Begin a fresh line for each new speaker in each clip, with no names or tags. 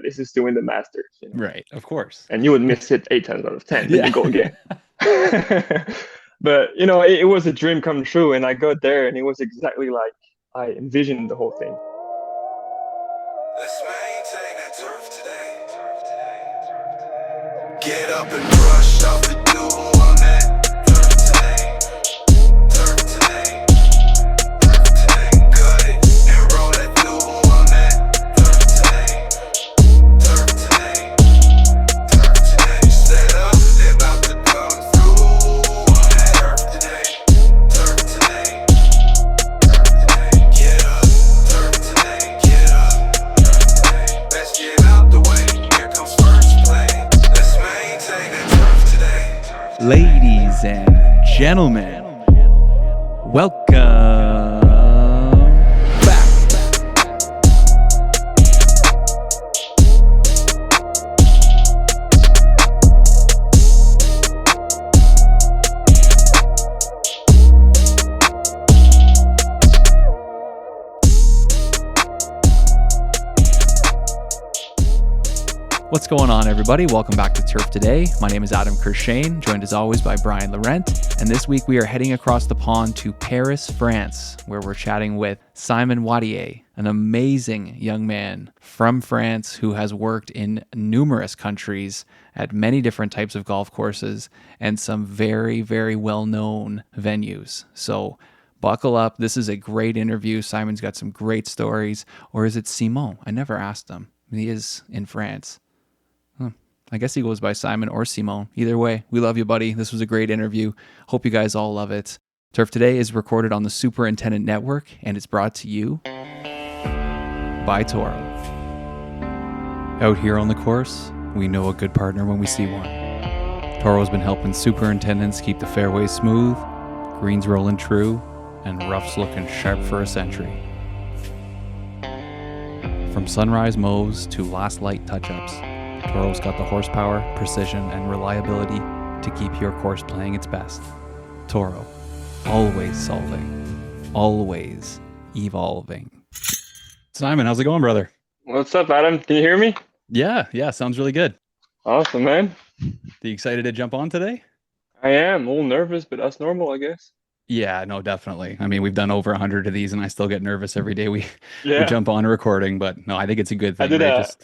This is to win the Masters,
Right, of course.
and you would miss it 8 times out of 10, then
Yeah.
you go again. But it was a dream come true, and I got there, and it was exactly like I envisioned the whole thing.
Let's maintain that turf today. Get up and brush off the dew on that turf today. Turf today. Turf today. Cut it and roll that dew on that turf today. Turf today. Turf today. Set up, they about to come through on that turf today. Turf today. Turf today. Get up. Turf today. Get up. Turf today. Let's get out the way. Here comes first play. Let's maintain that turf today.
Ladies and gentlemen, welcome back. What's going on, everybody? Welcome back to Turf Today. My name is Adam Kershane, joined as always by Brian Laurent. And this week we are heading across the pond to Paris, France, where we're chatting with Simon Wattier, an amazing young man from France who has worked in numerous countries at many different types of golf courses and some very, very well-known venues. So buckle up. This is a great interview. Simon's got some great stories. Or is it Simon? I never asked him. He is in France. I guess he goes by Simon or Simon. Either way, we love you, buddy. This was a great interview. Hope you guys all love it. Turf Today is recorded on the Superintendent Network, and it's brought to you by Toro. Out here on the course, we know a good partner when we see one. Toro's been helping superintendents keep the fairways smooth, greens rolling true, and roughs looking sharp for a century. From sunrise mows to last light touch-ups, Toro's got the horsepower, precision, and reliability to keep your course playing its best. Toro, always solving, always evolving. Simon, how's it going, brother?
What's up, Adam? Can you hear me?
Yeah, sounds really good.
Awesome, man.
Are you excited to jump on today?
I am a little nervous, but that's normal, I guess.
Yeah, no, definitely. I mean, we've done over 100 of these, and I still get nervous every day we
Yeah,
jump on a recording. But no, I think it's a good
I
thing,
did
right?
a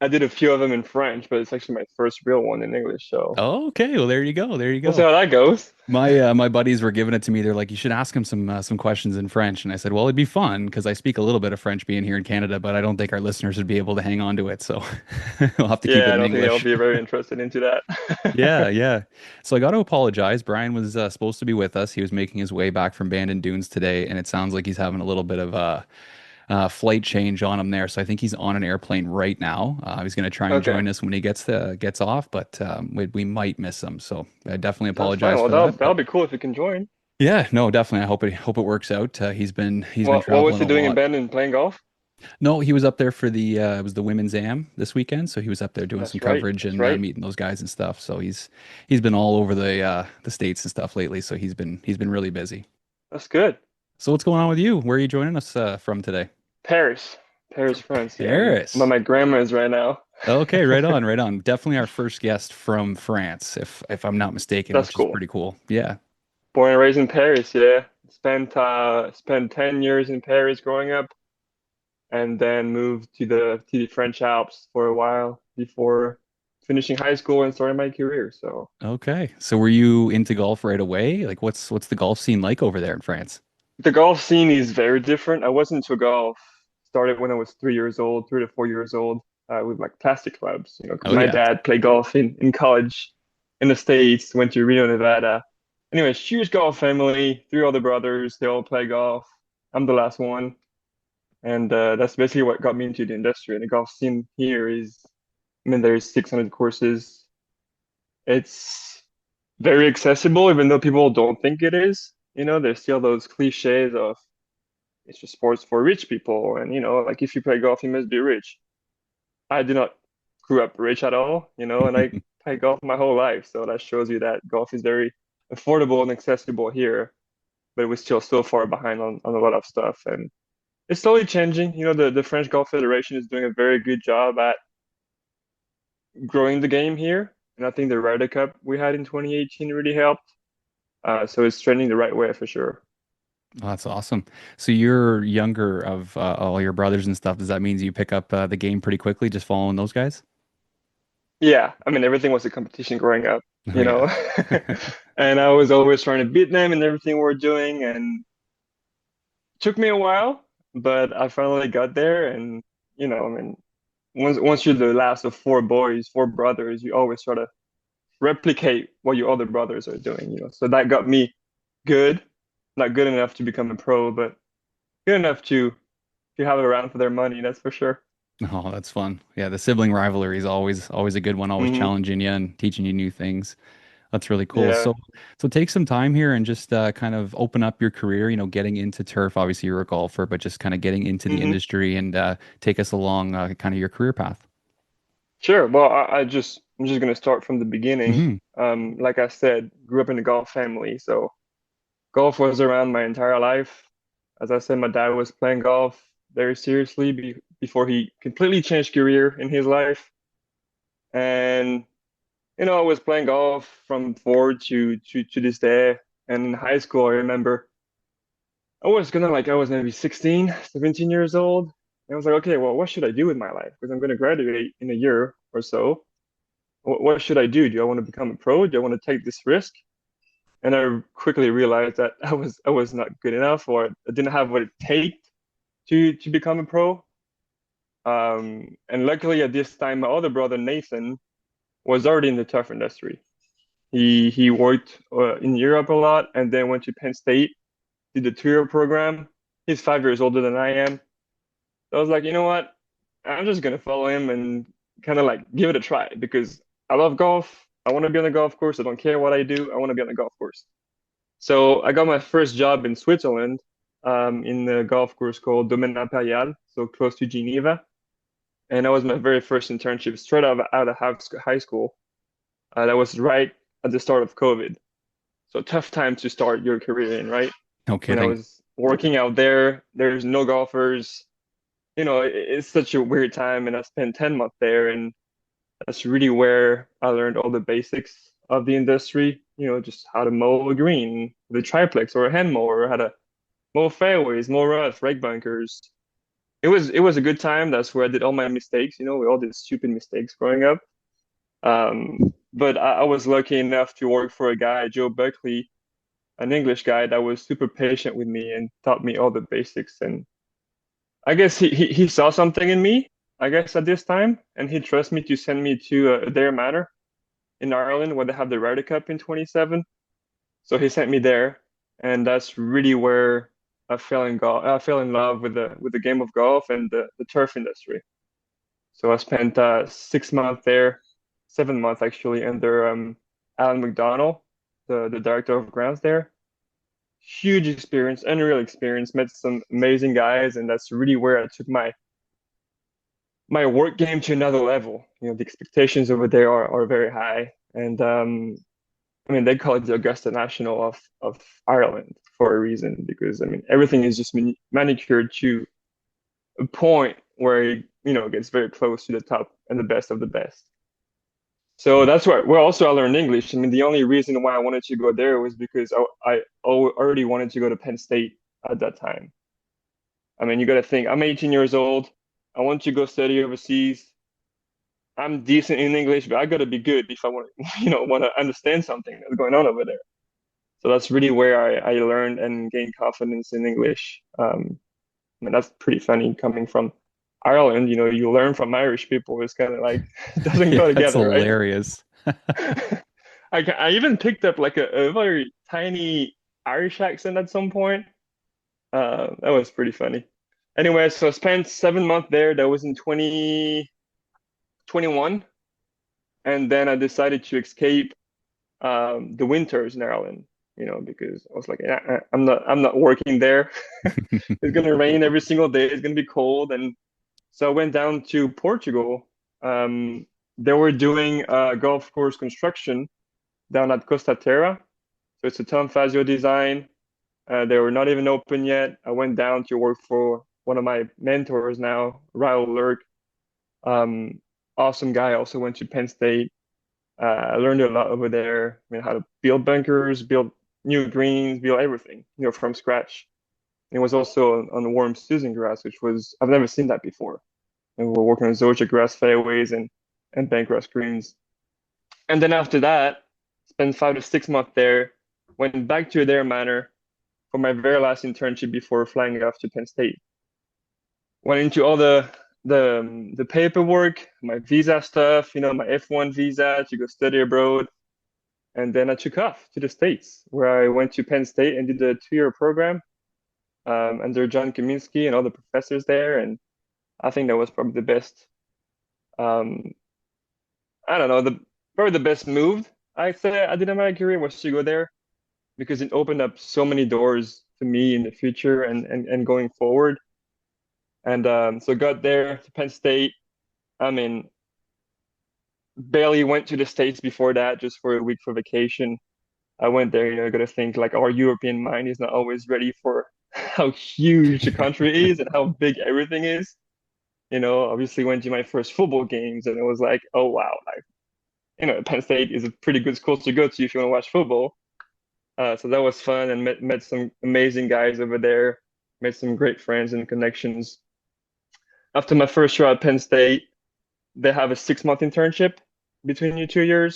I did a few of them in French, but it's actually my first real one in English. So
Oh, okay. Well, there you go. There you
we'll see
go.
how that goes.
My buddies were giving it to me. They're like, you should ask him some questions in French. And I said, well, it'd be fun because I speak a little bit of French being here in Canada, but I don't think our listeners would be able to hang on to it. So we'll have to keep
Yeah,
it
I
in
don't think they'll
English.
be very interested into
Yeah,
that.
yeah. So I got to apologize. Brian was supposed to be with us. He was making his way back from Bandon Dunes today, and it sounds like he's having a little bit of flight change on him there. So I think he's on an airplane right now. He's going to try and
Okay,
join us when he gets off, but we might miss him. So I definitely
that's fine.
apologize
Well,
for
that'll
that.
that'll
But
be cool if you can join.
yeah, no, definitely. I hope it works out. He's been
What was
traveling
he
a
doing in
lot.
Bend and playing golf?
No, he was up there for the it was the women's am this weekend, so he was up there doing some
That's right.
coverage
That's
and
right.
meeting those guys and stuff. So he's been all over the states and stuff lately. So he's been really busy.
That's good.
So what's going on with you? Where are you joining us from today?
Paris, Paris, France. Yeah, I'm at
Paris.
my grandma's right now.
Okay, right on, right on. Definitely our first guest from France, if I'm not mistaken,
That's
which is
cool.
pretty cool. Yeah.
Born and raised in Paris. Yeah, spent 10 years in Paris growing up, and then moved to the French Alps for a while before finishing high school and starting my career. So
Okay. So were you into golf right away? Like what's the golf scene like over there in France?
the golf scene is very different. I was into golf. Started when I was 3 years old, 3 to 4 years old, with like plastic clubs. Because
Oh
my
yeah.
dad played golf in college in the States. Went to Reno, Nevada. Anyways, huge golf family. Three older brothers. They all play golf. I'm the last one. And that's basically what got me into the industry. And the golf scene here is, I mean, there's 600 courses. It's very accessible, even though people don't think it is. There's still those cliches of it's just sports for rich people. And, like if you play golf, you must be rich. I did not grew up rich at all, and I play golf my whole life. So that shows you that golf is very affordable and accessible here, but we're still so far behind on a lot of stuff. And it's slowly changing. The French Golf Federation is doing a very good job at growing the game here. And I think the Ryder Cup we had in 2018 really helped. So it's trending the right way for sure.
Oh, that's awesome. So you're younger of all your brothers and stuff. Does that mean you pick up the game pretty quickly just following those guys?
Yeah, I mean everything was a competition growing up,
Oh
you
yeah.
know. And I was always trying to beat them in everything we're doing, and it took me a while, but I finally got there. And I mean, once you're the last of four boys, four brothers, you always try to replicate what your other brothers are doing. So that got me good, not good enough to become a pro, but good enough to have it around for their money, that's for sure.
Oh, that's fun. Yeah, the sibling rivalry is always a good one, always
Hmm.
challenging you and teaching you new things. That's really cool.
Yeah.
So take some time here and just kind of open up your career, getting into turf. Obviously, you're a golfer, but just kind of getting into the
Hmm.
industry and take us along kind of your career path.
Sure. Well, I'm just gonna start from the beginning.
Hmm.
Like I said, grew up in a golf family, so golf was around my entire life. As I said, my dad was playing golf very seriously before he completely changed career in his life. And I was playing golf from forward to this day. And in high school, I remember I was maybe 16, 17 years old. And I was like, okay, well, what should I do with my life? Because I'm gonna graduate in a year or so. What should I do? Do I want to become a pro? Do I want to take this risk? And I quickly realized that I was not good enough, or I didn't have what it takes to become a pro. And luckily at this time, my other brother Nathan was already in the turf industry. He worked in Europe a lot, and then went to Penn State, did the 2 year program. He's 5 years older than I am. So I was like, you know what? I'm just gonna follow him and kind of like give it a try because I love golf. I want to be on the golf course. I don't care what I do. I want to be on the golf course. So I got my first job in Switzerland, in the golf course called Domaine Impérial, so close to Geneva. And that was my very first internship straight out of high school. That was right at the start of COVID. So tough time to start your career in, right?
No
When I
kidding.
was working out there, there's no golfers. It's such a weird time, and I spent 10 months there, and that's really where I learned all the basics of the industry. Just how to mow a green, the triplex or a hand mower, how to mow fairways, mow rough, rake bunkers. It was a good time. That's where I did all my mistakes. We all did stupid mistakes growing up. But I was lucky enough to work for a guy, Joe Buckley, an English guy that was super patient with me and taught me all the basics. And I guess he saw something in me, I guess, at this time, and he trusted me to send me to their manor in Ireland where they have the Ryder Cup in 27. So he sent me there, and that's really where I fell in love with the game of golf and the turf industry. So I spent 6 months there, 7 months actually, under Alan McDonald, the director of grounds there. Huge experience, unreal experience. Met some amazing guys, and that's really where I took my work game to another level. The expectations over there are very high, and I mean they call it the Augusta National of Ireland for a reason because I mean everything is just manicured to a point where it gets very close to the top and the best of the best. So that's why. Well, also I learned English. I mean, the only reason why I wanted to go there was because I already wanted to go to Penn State at that time. I mean, you got to think, I'm 18 years old. I want to go study overseas. I'm decent in English, but I got to be good if I want to, want to understand something that's going on over there. So that's really where I learned and gained confidence in English. And that's pretty funny coming from Ireland. You learn from Irish people. It's kind of like it doesn't
Yeah,
go
that's
together, right?
hilarious.
I even picked up like a very tiny Irish accent at some point. That was pretty funny. Anyway, so I spent 7 months there. That was in 2021, and then I decided to escape the winters in Ireland. Because I was like, I'm not working there. It's gonna rain every single day. It's gonna be cold, and so I went down to Portugal. Um, they were doing golf course construction down at Costa Terra. So it's a Tom Fazio design. They were not even open yet. I went down to work for one of my mentors now, Raul Lurk. awesome guy. I also went to Penn State. I learned a lot over there. I mean, how to build bunkers, build new greens, build everything, from scratch. And it was also on warm Susan grass, which was I've never seen that before. And we were working on zoysia grass fairways and bent grass greens. And then after that, spent 5 to 6 months there. Went back to Adair Manor for my very last internship before flying off to Penn State. Went into all the paperwork, my visa stuff, my F1 visa to go study abroad. And then I took off to the States, where I went to Penn State and did a 2-year program under John Kaminsky and all the professors there. And I think that was probably the best, um, I don't know, probably the best move I'd say I did in my career was to go there because it opened up so many doors to me in the future and going forward. And so got there to Penn State. I mean, barely went to the States before that, just for a week for vacation. I went there, I got to think like our European mind is not always ready for how huge the country is and how big everything is. Obviously went to my first football games and it was like, oh wow, like, Penn State is a pretty good school to go to if you want to watch football. So that was fun and met some amazing guys over there, made some great friends and connections. After my first year at Penn State, they have a 6-month internship between your 2 years.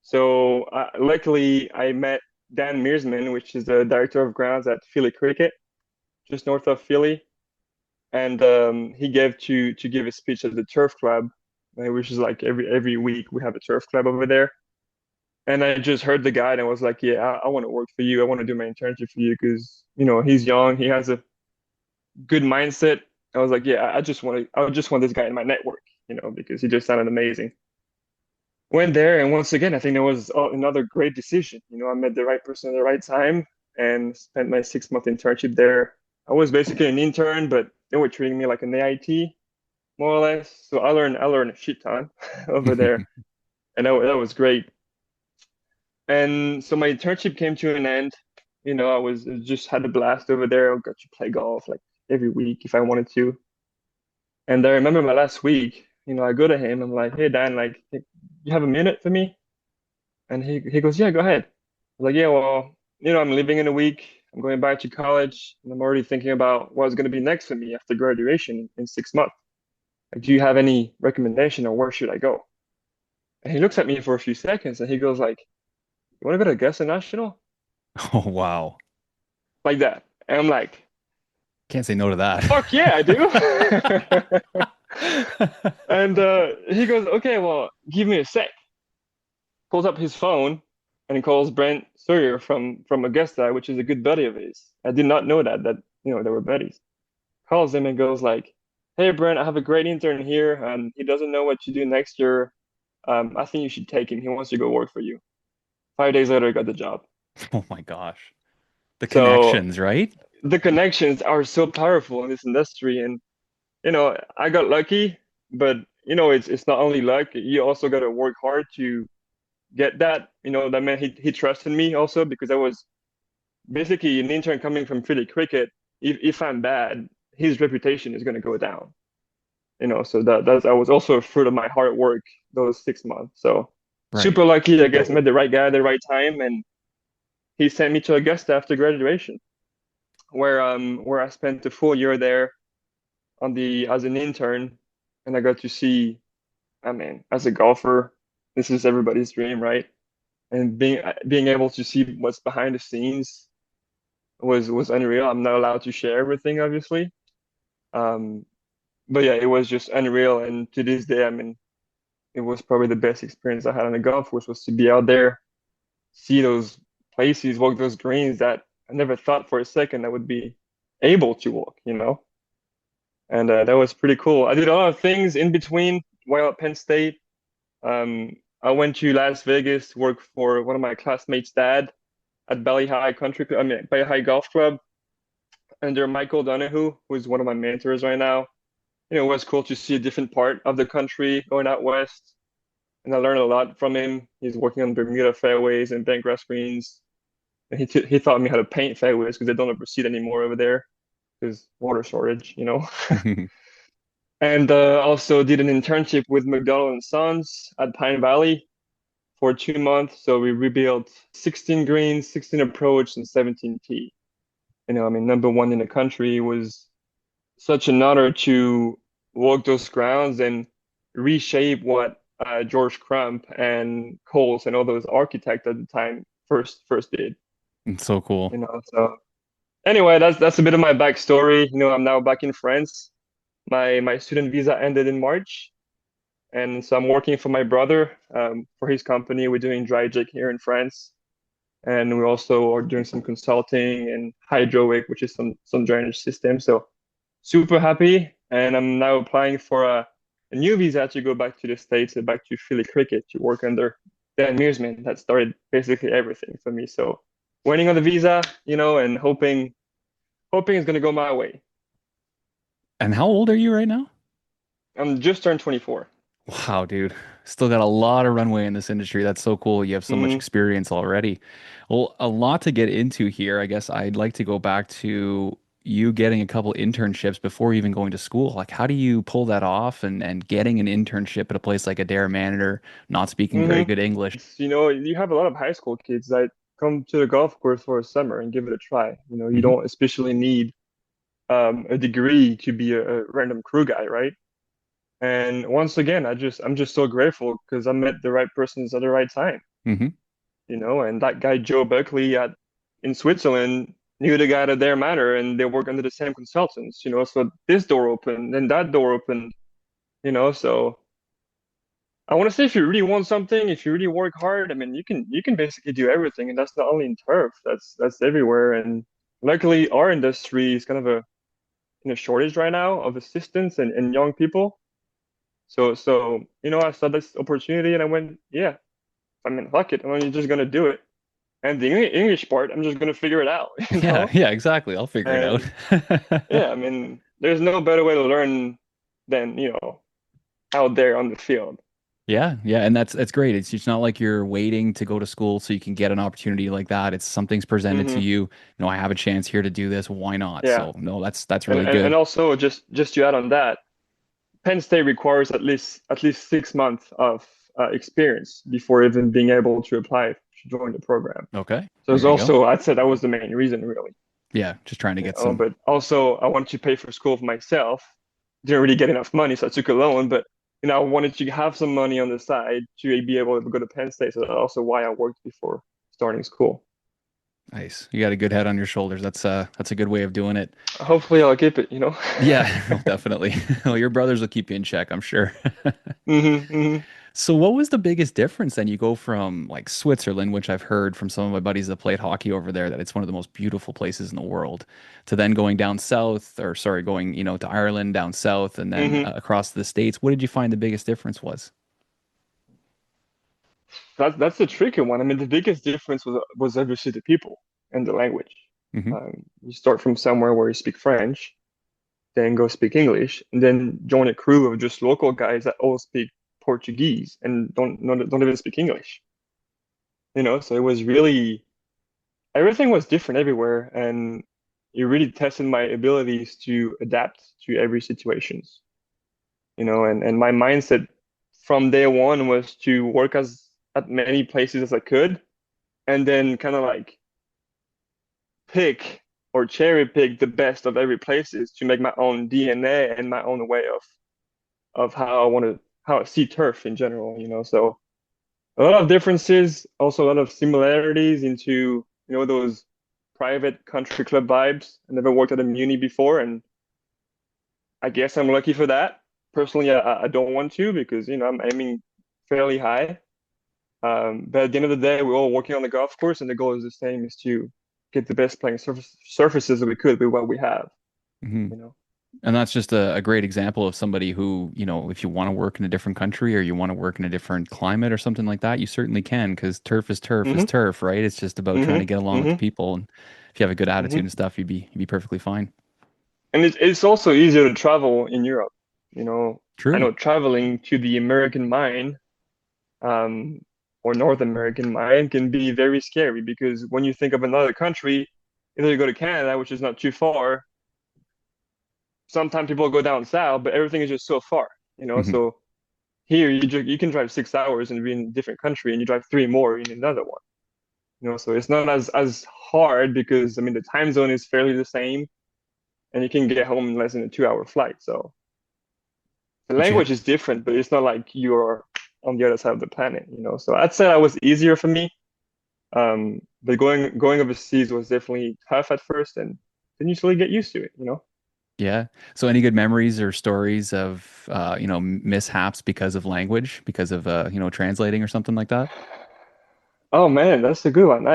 So luckily, I met Dan Mearsman, which is the director of grounds at Philly Cricket, just north of Philly, and he gave to give a speech at the Turf Club, which is like every week we have a Turf Club over there. And I just heard the guy and I was like, yeah, I want to work for you. I want to do my internship for you because he's young, he has a good mindset. I was like, yeah, I just want this guy in my network, because he just sounded amazing. Went there, and once again, I think that was another great decision. I met the right person at the right time and spent my 6-month internship there. I was basically an intern, but they were treating me like an AIT, more or less. So I learned a shit ton over there, and that was great. And so my internship came to an end. I was just had a blast over there. I got to play golf like every week if I wanted to. And I remember my last week, I go to him, I'm like, hey Dan, like, you have a minute for me? And he goes, yeah, go ahead. I'm like, yeah, well, I'm leaving in a week. I'm going back to college, and I'm already thinking about what's going to be next for me after graduation in 6 months. Like, do you have any recommendation or where should I go? And he looks at me for a few seconds and he goes like, you want to go to Augusta National?
Oh, wow.
Like that. And I'm like,
Can't say no to
fuck yeah, I
that.
do. And he goes, okay, well, give me a sec. Pulls up his phone and he calls Brent Sawyer from Augusta, which is a good buddy of his. I did not know that they were buddies. Calls him and goes like, hey Brent, I have a great intern here and he doesn't know what to do next year. I think you should take him. He wants to go work for you. 5 days later, I got the job.
Oh my gosh. The
So
connections, right?
the connections are so powerful in this industry, and I got lucky, but it's not only luck. You also got to work hard to get that. That meant he trusted me also because I was basically an intern coming from Philly cricket. If I'm bad, his reputation is going to go down. So that was also a fruit of my hard work those 6 months. So
Right.
super lucky, I guess, met the right guy at the right time, and he sent me to Augusta after graduation, where I spent a full year there as an intern, and I got to see, I mean, as a golfer, this is everybody's dream, right? And being able to see what's behind the scenes was unreal. I'm not allowed to share everything, obviously. Um, but yeah, it was just unreal. And to this day, I mean, it was probably the best experience I had on the golf course was to be out there, see those places, walk those greens that I never thought for a second I would be able to walk. And that was pretty cool. I did a lot of things in between while at Penn State. I went to Las Vegas to work for one of my classmates' dad at Valley High Golf Club under Michael Donahue, who is one of my mentors right now. It was cool to see a different part of the country going out west, and I learned a lot from him. He's working on Bermuda fairways and bent grass greens, and he taught me how to paint fairways because they don't ever see it anymore over there because water shortage. And also did an internship with McDonald and Sons at Pine Valley for 2 months. So we rebuilt 16 greens, 16 approach, and 17 tee. I mean, number one in the country was such an honor to walk those grounds and reshape what George Crump and Coles and all those architects at the time first did.
It's so cool.
So anyway, that's a bit of my backstory. I'm now back in France. My student visa ended in March, and so I'm working for my brother for his company. We're doing dry jig here in France, and we also are doing some consulting and hydraulic, which is some drainage system. So super happy, and I'm now applying for a new visa to go back to the States and back to Philly Cricket to work under Dan Mearsman. That started basically everything for me. So waiting on the visa, and hoping it's gonna go my way.
And how old are you right now?
I'm just turned 24.
Wow, dude. Still got a lot of runway in this industry. That's so cool. You have so much
Hmm.
experience already. Well, a lot to get into here. I guess I'd like to go back to you getting a couple internships before even going to school. Like, how do you pull that off and getting an internship at a place like Adair Manor, not speaking very
Hmm.
good English?
You have a lot of high school kids that come to the golf course for a summer and give it a try. You
Hmm.
don't especially need a degree to be a random crew guy, right? And once again, I'm just so grateful because I met the right persons at the right time,
Hmm.
and that guy Joe Buckley at in Switzerland knew the guy at their manor and they work under the same consultants, so this door opened, then that door opened, so I want to say if you really want something, if you really work hard, I mean you can basically do everything, and that's not only in turf, that's everywhere. And luckily our industry is kind of in a shortage right now of assistants and young people. So I saw this opportunity and I went, yeah, I mean, fuck it. I'm just gonna do it. And the English part, I'm just gonna figure it out,
Yeah, yeah, exactly. I'll figure it out.
And yeah, I mean, there's no better way to learn than, out there on the field.
Yeah, yeah, and that's great. It's not like you're waiting to go to school so you can get an opportunity like that. It's something's presented to
Hmm.
you. I have a chance here to do this. Why not?
Yeah.
So no, that's
And,
really
and and
good.
also just to add on that, Penn State requires at least 6 months of experience before even being able to apply to join the program.
Okay,
So it's
there you go.
also, I'd say that was the main reason, really.
Yeah, just trying to get some.
But also I wanted to pay for school for myself. Didn't really get enough money, so I took a loan. But I wanted to have some money on the side to be able to go to Penn State. So that's also why I worked before starting school.
Nice. You got a good head on your shoulders. That's a good way of doing it.
Hopefully, I'll keep it.
Yeah, no, definitely. Well, your brothers will keep you in check, I'm sure.
Hmm. Hmm.
So what was the biggest difference then? You go from like Switzerland, which I've heard from some of my buddies that played hockey over there that it's one of the most beautiful places in the world, to then going down south, or sorry, going, to Ireland down south and then
Hmm.
across the States. What did you find the biggest difference was?
That's the tricky one. I mean, the biggest difference was obviously the people and the language.
Hmm.
You start from somewhere where you speak French, then go speak English, and then join a crew of just local guys that all speak Portuguese and don't even speak English. So it was really everything was different everywhere, and it really tested my abilities to adapt to every situations. And my mindset from day one was to work as at many places as I could, and then kind of like pick or cherry pick the best of every places to make my own DNA and my own way of how I see turf in general. So a lot of differences, also a lot of similarities into, those private country club vibes. I never worked at a muni before, and I guess I'm lucky for that. Personally, I don't want to because, I'm aiming fairly high. But at the end of the day, we're all working on the golf course, and the goal is the same, is to get the best playing surfaces that we could with what we have,
Hmm.
you know.
And that's just a great example of somebody who, if you want to work in a different country or you want to work in a different climate or something like that, you certainly can because turf is
Hmm.
turf, right? It's just about trying
Hmm.
to get along with the
Hmm.
people. And if you have a good attitude
Hmm.
and stuff, you'd be perfectly fine.
And it's also easier to travel in Europe. You know, I
True.
know traveling to the American mine, um, or North American mine can be very scary because when you think of another country, either you go to Canada, which is not too far, sometimes people go down south, but everything is just so far, you know.
Hmm.
So here you can drive 6 hours and be in a different country, and you drive three more in another one, you know. So it's not as hard because I mean the time zone is fairly the same, and you can get home in less than a 2 hour flight. So the
But
language is different, but it's not like you're on the other side of the planet, you know. So I'd say that was easier for me. But going overseas was definitely tough at first, and then you slowly get used to it, you know.
yeah. So any good memories or stories of mishaps because of language, because of translating or something like that?
Oh man, that's a good one.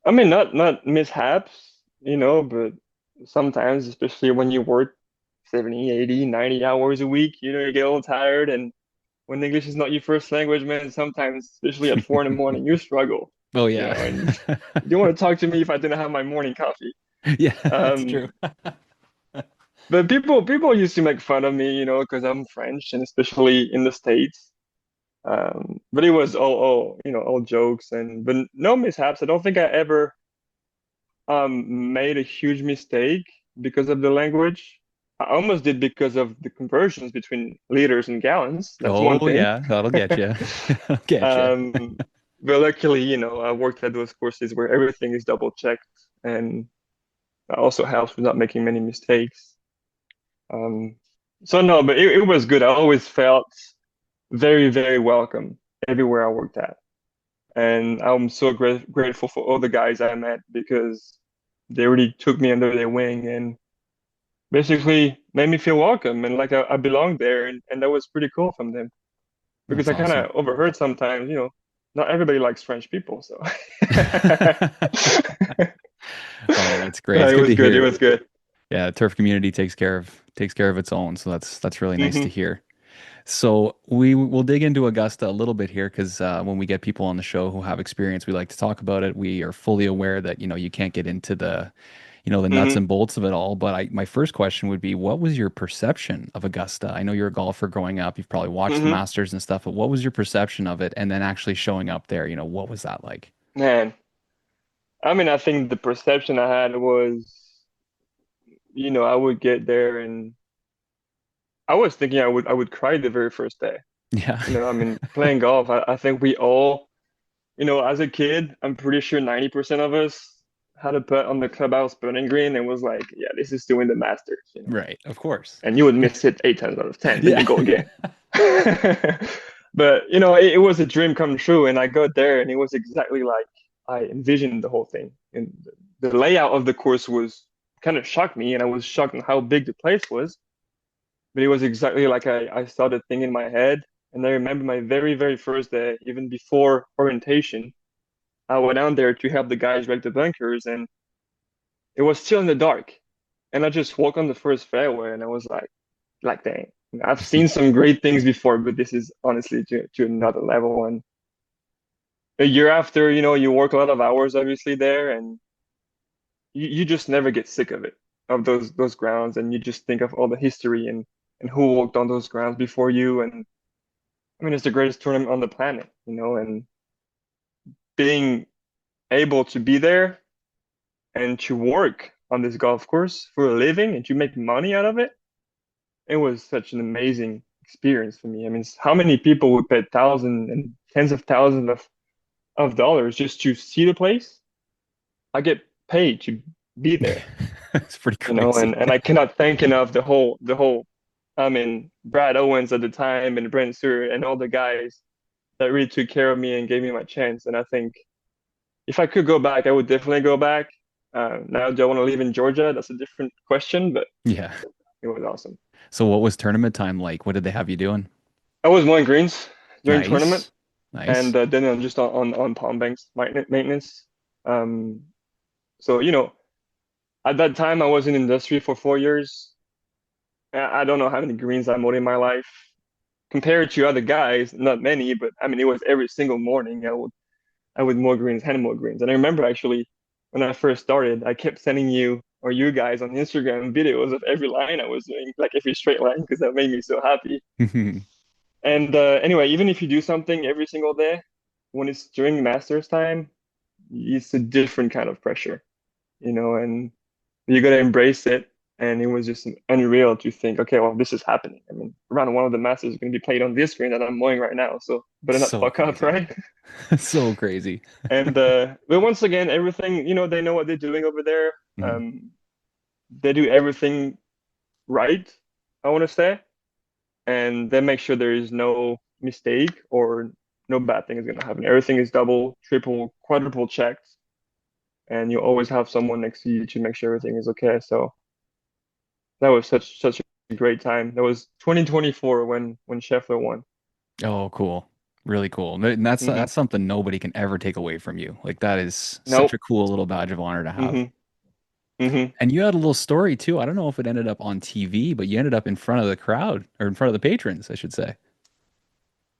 I mean not mishaps, you know, but sometimes, especially when you work 70, 80, 90 hours a week, you know, you get a little tired, and when English is not your first language, man, sometimes, especially at 4 in the morning, you struggle,
Oh
you
yeah.
know, and you don't want to talk to me if I didn't have my morning coffee.
Yeah, that's true.
Um, but people used to make fun of me, you know, because I'm French, and especially in the States. But it was all you know, all jokes, and but no mishaps. I don't think I ever made a huge mistake because of the language. I almost did because of the conversions between liters and gallons. That's one
Oh
thing.
yeah, that'll get you. That'll get you.
Um, but luckily, you know, I worked at those courses where everything is double checked, and that also helps with not making many mistakes. Um, so no, but it was good. I always felt very, very welcome everywhere I worked at. And I'm so grateful for all the guys I met because they really took me under their wing and basically made me feel welcome and like I belonged there. And that was pretty cool from them because
That's
I kind
awesome.
of overheard sometimes, you know, not everybody likes French people. So
Oh, that's great. It's
it
good
was
to
good. It
hear.
was good.
Yeah, turf community takes care of its own, so that's really nice to
Hmm.
hear. So we will dig into Augusta a little bit here because when we get people on the show who have experience, we like to talk about it. We are fully aware that you can't get into the nuts
Hmm.
and bolts of it all. But my first question would be, what was your perception of Augusta? I know you're a golfer growing up. You've probably watched the
Hmm.
Masters and stuff, but what was your perception of it? And then actually showing up there, what was that like?
Man, I mean, I think the perception I had was, you know, I would get there and I was thinking I would cry the very first day.
Yeah.
You know, I mean, playing golf, I think we all, you know, as a kid, I'm pretty sure 90% of us had a putt on the clubhouse putting green and was like, yeah, this is doing the Masters, you know.
Right. Of course.
And you would miss it 8 times out of 10, but
Yeah.
you go again. But, you know, it was a dream come true. And I got there and it was exactly like I envisioned the whole thing. And the layout of the course was kind of shocked me. And I was shocked on how big the place was. But it was exactly like I saw the thing in my head. And I remember my very, very first day, even before orientation, I went down there to help the guys rake the bunkers, and it was still in the dark. And I just walked on the first fairway, and I was like, dang, I've seen some great things before, but this is honestly to another level. And a year after, you know, you work a lot of hours, obviously there, and you just never get sick of it, of those grounds, and you just think of all the history and who walked on those grounds before you, and I mean, it's the greatest tournament on the planet, you know, and being able to be there and to work on this golf course for a living and to make money out of it, it was such an amazing experience for me. I mean, how many people would pay thousands and tens of thousands of dollars just to see the place? I get paid to be there,
It's pretty
you know,
crazy.
and I cannot thank enough the whole I mean, Brad Owens at the time and Brent Stewart and all the guys that really took care of me and gave me my chance. And I think if I could go back, I would definitely go back. Now, do I want to live in Georgia? That's a different question, but
Yeah.
it was awesome.
So what was tournament time like? What did they have you doing?
I was mowing greens during tournament,
Nice.
and
Nice.
then I'm just on palm banks maintenance. Um, so you know, at that time I was in industry for 4 years. I don't know how many greens I mowed in my life compared to other guys. Not many, but I mean it was every single morning. I would mow greens, hand mow greens. And I remember actually when I first started, I kept sending you or you guys on Instagram videos of every line I was doing, like every straight line, because that made me so happy. And anyway, even if you do something every single day, when it's during Masters time, it's a different kind of pressure, you know, and you gotta embrace it. And it was just unreal to think, okay, well, this is happening. I mean, round one of the Masters is going to be played on this screen that I'm mowing right now, so better not
So
fuck up,
crazy.
right?
So crazy.
And but once again, everything, they know what they're doing over there.
Mhm.
Um, they do everything right, I want to say, and they make sure there is no mistake or no bad thing is going to happen. Everything is double, triple, quadruple checked, and you always have someone next to you to make sure everything is okay. So that was such a great time. That was 2024 when Scheffler won.
Oh, cool. Really cool. And that's
Hmm.
something nobody can ever take away from you. Like that is such a
Nope.
cool little badge of honor to have.
Hmm. Hmm.
And you had a little story too. I don't know if it ended up on TV, but you ended up in front of the crowd or in front of the patrons, I should say.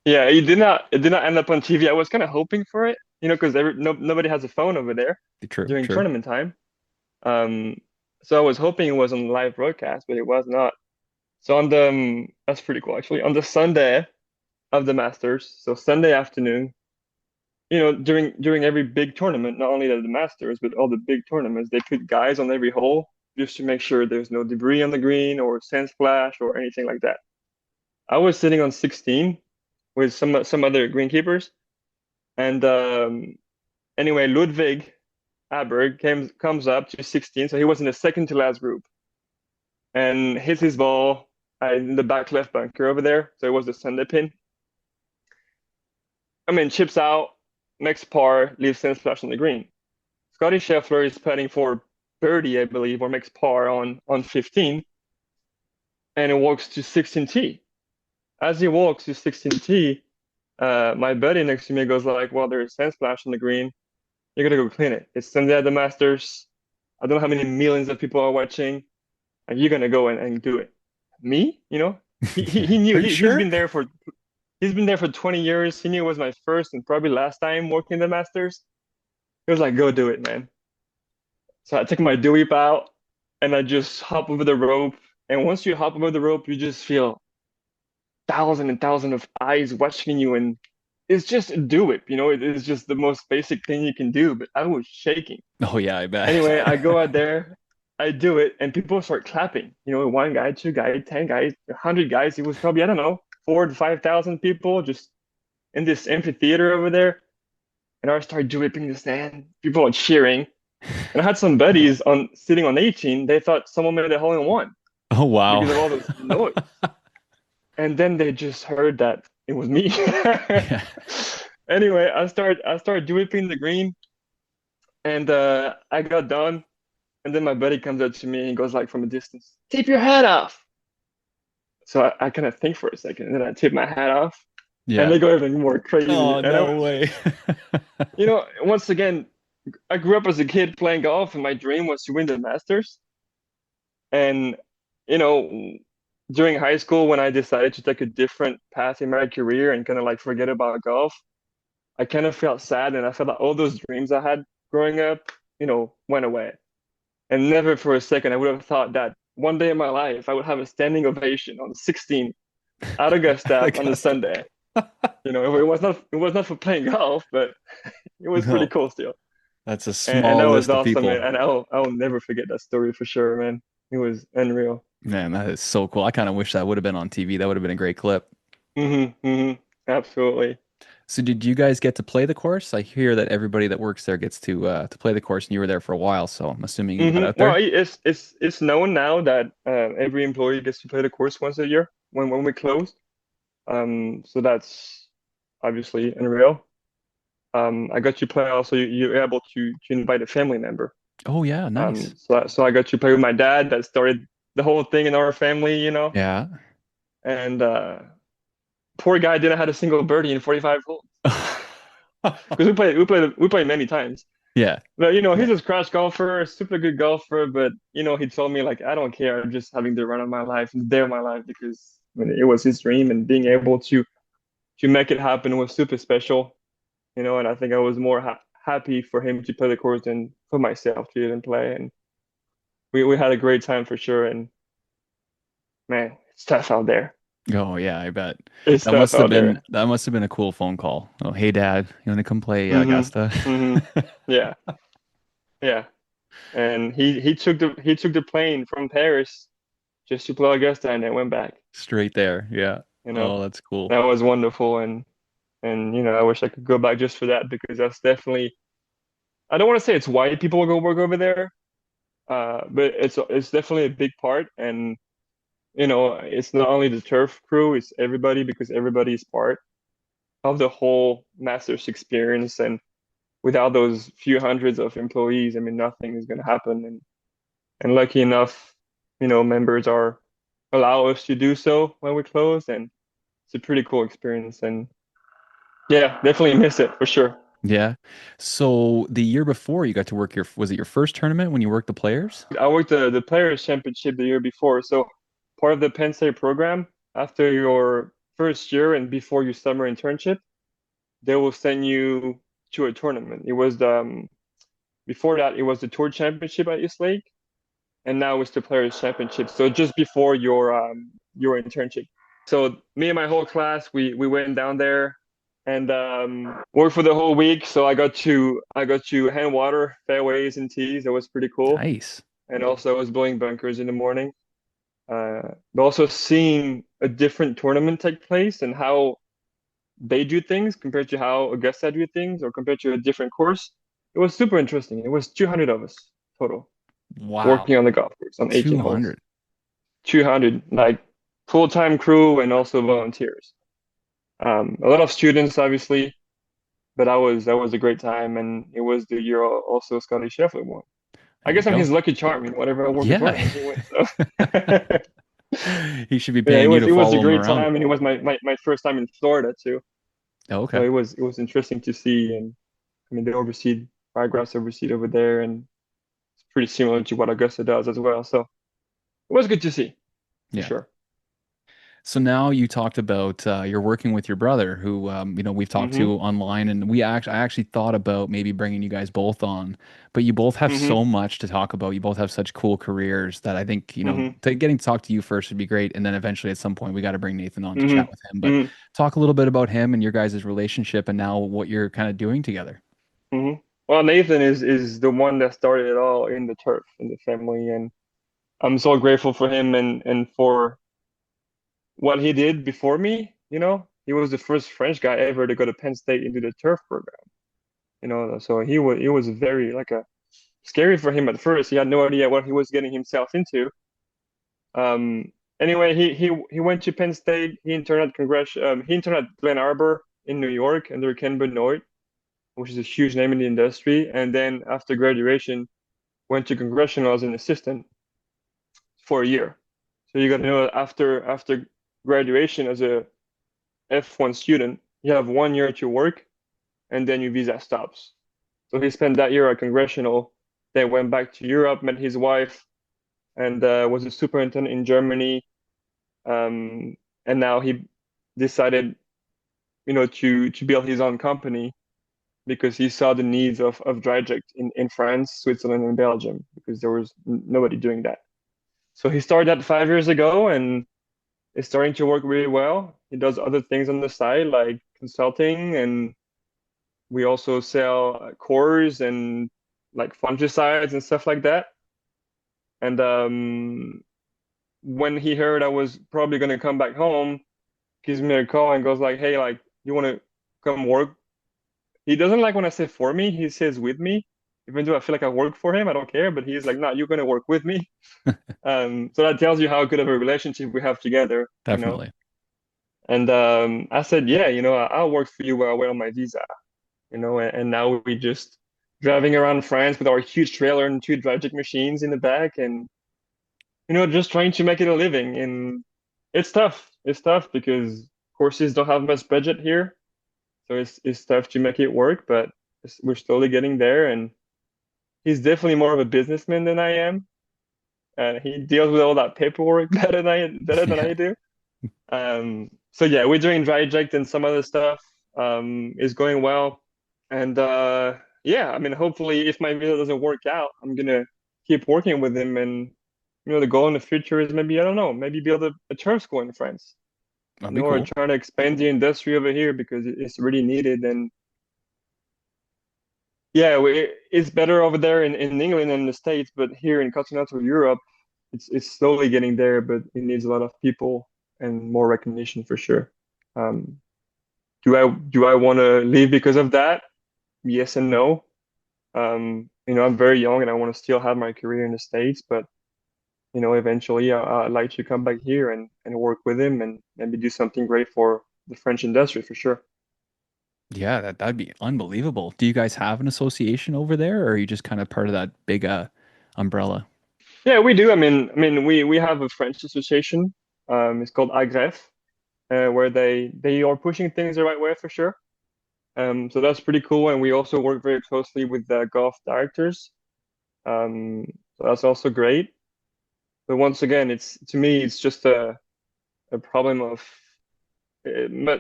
Yeah, it did not end up on TV. I was kind of hoping for it, because nobody has a phone over there
True,
during
true.
tournament time. Um, so I was hoping it was on live broadcast, but it was not. So that's pretty cool actually. On the Sunday of the Masters, so Sunday afternoon, during every big tournament, not only the Masters, but all the big tournaments, they put guys on every hole just to make sure there's no debris on the green or sand splash or anything like that. I was sitting on 16 with some other greenkeepers, and anyway, Ludwig Aberg comes up to 16, so he was in the second to last group and hits his ball in the back left bunker over there. So it was the Sunday pin. I mean, chips out, makes par, leaves sand splash on the green. Scotty Scheffler is putting for birdie, I believe, or makes par on 15, and it walks to 16T. As he walks to 16T, my buddy next to me goes like, "Well, there's sand splash on the green. You gotta go clean it. It's Sunday at the Masters. I don't know how many millions of people are watching, and you're gonna go and do it." Me? He knew
Are you sure?
he's been there for 20 years. He knew it was my first and probably last time working the Masters. He was like, "Go do it, man." So I took my dew whip out and I just hop over the rope. And once you hop over the rope, you just feel thousand and thousand of eyes watching you. And it's just a dew whip, it is just the most basic thing you can do. But I was shaking.
Oh yeah, I bet.
Anyway, I go out there, I do it, and people start clapping. One guy, two guys, 10 guys, 100 guys. It was probably, I don't know, 4 to 5,000 people just in this amphitheater over there. And I started dripping the sand. People are cheering. And I had some buddies on sitting on 18. They thought someone made a hole in one
Oh
because of
wow.
all this noise. And then they just heard that it was me.
Yeah.
Anyway, I started dripping the green, and I got done. And then my buddy comes up to me and he goes like from a distance, "Tip your hat off." So I kind of think for a second, and then I tip my hat off, and
Yeah.
they go even more crazy.
Oh
And I
no
was,
way.
once again, I grew up as a kid playing golf, and my dream was to win the Masters. And you know, during high school, when I decided to take a different path in my career and kind of like forget about golf, I kind of felt sad, and I felt like all those dreams I had growing up, went away. And never for a second I would have thought that one day in my life I would have a standing ovation on 16 at Augusta on a
Augusta.
Sunday. It was not for playing golf, but it was pretty
No,
cool still.
that's a
And that
small
was
list of
awesome, man.
people.
And I'll never forget that story for sure, man. It was unreal.
Man, that is so cool. I kind of wish that would have been on TV. That would have been a great clip.
Absolutely.
So did you guys get to play the course? I hear that everybody that works there gets to play the course, and you were there for a while, so I'm assuming you got out
Well,
there.
it's known now that every employee gets to play the course once a year when we close. So that's obviously unreal. I got to play also. You're able to invite a family member.
Oh yeah, nice.
So I got to play with my dad. That started the whole thing in our family.
Yeah.
And poor guy didn't have a single birdie in 45 holes because we played many times.
Yeah.
But
Yeah.
he's a scratch golfer, super good golfer. But he told me like, I don't care. I'm just having the run of my life, the day of my life, because it was his dream, and being able to make it happen was super special. And I think I was more happy for him to play the course than for myself to even play. And we had a great time for sure. And man, it's tough out there.
Oh yeah, I bet.
It's
That
tough
must have
out
been
there.
that must have been a cool phone call. Oh, hey Dad, you want to come play
Hmm.
Augusta?
Hmm. Yeah. Yeah. And he took the plane from Paris just to play Augusta and then went back.
Straight there. Yeah.
You
Oh,
know,
that's cool.
that was wonderful, and I wish I could go back just for that because that's definitely. I don't want to say it's why people go work over there, but it's definitely a big part, and it's not only the turf crew, it's everybody because everybody is part of the whole Masters experience, and without those few hundreds of employees, I mean, nothing is going to happen, and lucky enough, members are allow us to do so when we close, and it's a pretty cool experience, and yeah, definitely miss it for sure.
Yeah. So the year before you got to work was it your first tournament when you worked the players?
I worked the Players Championship the year before, so part of the Penn State program, after your first year and before your summer internship, they will send you to a tournament. It was before that it was the Tour Championship at East Lake, and now it's the Players Championship. So just before your internship. So me and my whole class, we went down there and worked for the whole week. So I got to hand water fairways and tees. That was pretty cool.
Nice.
And also I was blowing bunkers in the morning. But also seeing a different tournament take place and how they do things compared to how Augusta do things or compared to a different course. It was super interesting. It was 200 of us total
Wow.
working on the golf course on 18 holes.
200.
200 like full-time crew and also volunteers. A lot of students, obviously, but that was a great time, and it was the year also Scotty Scheffler won. I
There you
guess I'm
go.
his lucky charm. Whatever I work a
Yeah.
tournament, he wins. So.
He should be
Yeah, it
paying you
was
to
it was a
follow him
great
around.
time, and it was my first time in Florida too.
Oh,
So
okay.
it was interesting to see, and I mean they oversee paragraphs overseed over there, and it's pretty similar to what Augusta does as well. So it was good to see for
Yeah.
sure.
So now you talked about you're working with your brother, who we've talked
Hmm.
to online, and I actually thought about maybe bringing you guys both on, but you both have
Hmm.
so much to talk about. You both have such cool careers that I think
Hmm.
getting to talk to you first would be great, and then eventually at some point we got to bring Nathan on to
Hmm.
chat with him. But
Hmm.
talk a little bit about him and your guys' relationship, and now what you're kind of doing together.
Hmm. Well, Nathan is the one that started it all in the turf in the family, and I'm so grateful for him and for what he did before me. He was the first French guy ever to go to Penn State into the turf program. So he was very like a scary for him at first. He had no idea what he was getting himself into. Um, anyway, he went to Penn State. He interned at Glen Arbor in New York under Ken Benoit, which is a huge name in the industry. And then after graduation, went to Congressional as an assistant for a year. So you got to know that after graduation as a F1 student, you have 1 year to work, and then your visa stops. So he spent that year at Congressional, then went back to Europe, met his wife, and was a superintendent in Germany. Um, and now he decided, to build his own company because he saw the needs of dry in France, Switzerland, and Belgium because there was nobody doing that. So he started that 5 years ago and is starting to work really well. He does other things on the side like consulting, and we also sell cores and like fungicides and stuff like that. And when he heard I was probably going to come back home, gives me a call and goes like, "Hey, like, you want to come work?" He doesn't like when I say for me. He says with me, even though I feel like I work for him. I don't care, but he's like, "No, you're going to work with me." So that tells you how good of a relationship we have together.
Definitely.
And I said, "Yeah, I'll work for you while I wait on my visa." And now we just driving around France with our huge trailer and two dry machines in the back, and just trying to make it a living. And it's tough. It's tough because courses don't have much budget here, so it's tough to make it work. But we're slowly getting there. And he's definitely more of a businessman than I am, and he deals with all that paperwork better than I
Yeah.
do. So yeah, we're doing dry eject and some other stuff. Is going well, and yeah, I mean, hopefully, if my visa doesn't work out, I'm gonna keep working with him. And the goal in the future is maybe I don't know, maybe build a turf school in France.
That'd be
Or
cool.
trying to expand the industry over here because it's really needed. And yeah, it's better over there in England and the States, but here in continental Europe, it's slowly getting there, but it needs a lot of people and more recognition for sure. Um, do I want to leave because of that? Yes and no. I'm very young and I want to still have my career in the States, but eventually I'd like to come back here and work with him and maybe do something great for the French industry for sure.
Yeah, that'd be unbelievable. Do you guys have an association over there, or are you just kind of part of that big umbrella?
Yeah, we do. I mean, we have a French association. It's called Agref, where they are pushing things the right way for sure. So that's pretty cool, and we also work very closely with the golf directors. So that's also great. But once again, it's to me, it's just a problem of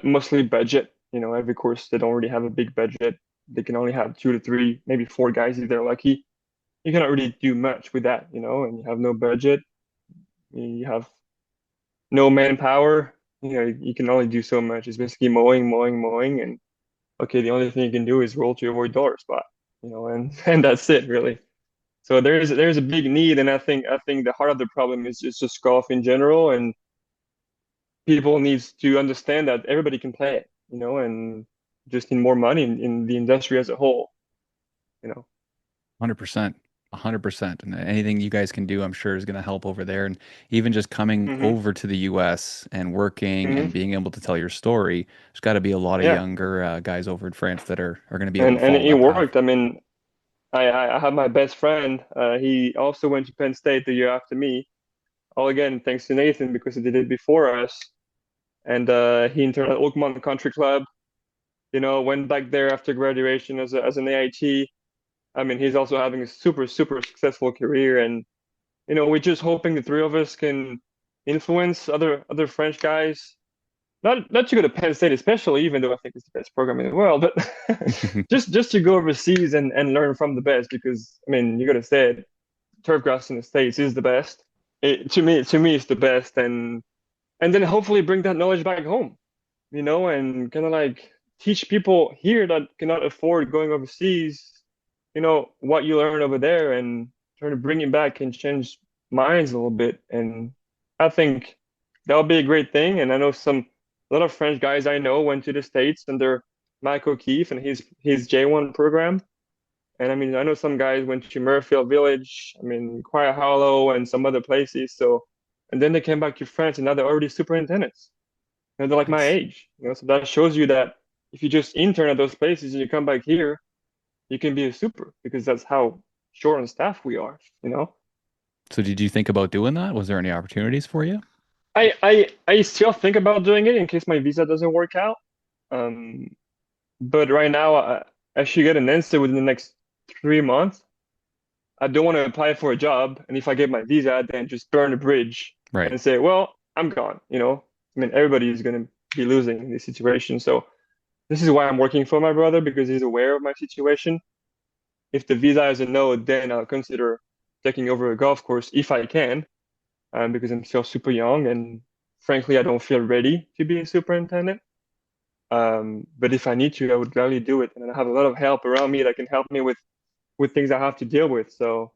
mostly budget. Every course they don't really have a big budget. They can only have two to three, maybe four guys if they're lucky. You cannot really do much with that, and you have no budget. You have no manpower. You can only do so much. It's basically mowing, mowing, mowing, and okay, the only thing you can do is roll to avoid dollar spot, and and that's it really. So there's a big need, and I think the heart of the problem is just golf in general, and people needs to understand that everybody can play it, and just need more money in the industry as a whole, you know.
100%. 100%. And anything you guys can do, I'm sure is going to help over there. And even just coming
Hmm.
over to the US and working and
Hmm.
being able to tell your story, there's got to be a lot of
Yeah,
younger guys over in France that are going to be able
and
to
and
follow
it
that path.
worked. I mean, I have my best friend. He also went to Penn State the year after me. All again, thanks to Nathan because he did it before us. And he interned at Oakmont Country Club. Went back there after graduation as an AIT. I mean, he's also having a super, super successful career. And, we're just hoping the three of us can influence other French guys. Not to go to Penn State, especially, even though I think it's the best program in the world, but just to go overseas and learn from the best, because I mean, you gotta say it, turf grass in the States is the best. To me, it's the best, and then hopefully bring that knowledge back home, and kind of like teach people here that cannot afford going overseas, what you learn over there and try to bring it back and change minds a little bit. And I think that would be a great thing. And I know a lot of French guys I know went to the States under Mike O'Keefe and his J1 program. And I mean, I know some guys went to Murfield Village, I mean, Choir Hollow and some other places. So, and then they came back to France and now they're already superintendents. They're like my
Nice.
age, so that shows you that if you just intern at those places and you come back here, you can be a super because that's how short on staff we are.
So did you think about doing that? Was there any opportunities for you?
I still think about doing it in case my visa doesn't work out. Um, but right now I should get an answer within the next 3 months. I don't want to apply for a job, and if I get my visa, then just burn the bridge
Right.
and say, well, I'm gone. I mean, everybody is going to be losing in this situation. So this is why I'm working for my brother because he's aware of my situation. If the visa is a no, then I'll consider taking over a golf course if I can, because I'm still super young and frankly, I don't feel ready to be a superintendent. But if I need to, I would gladly do it. And I have a lot of help around me that can help me with things I have to deal with. So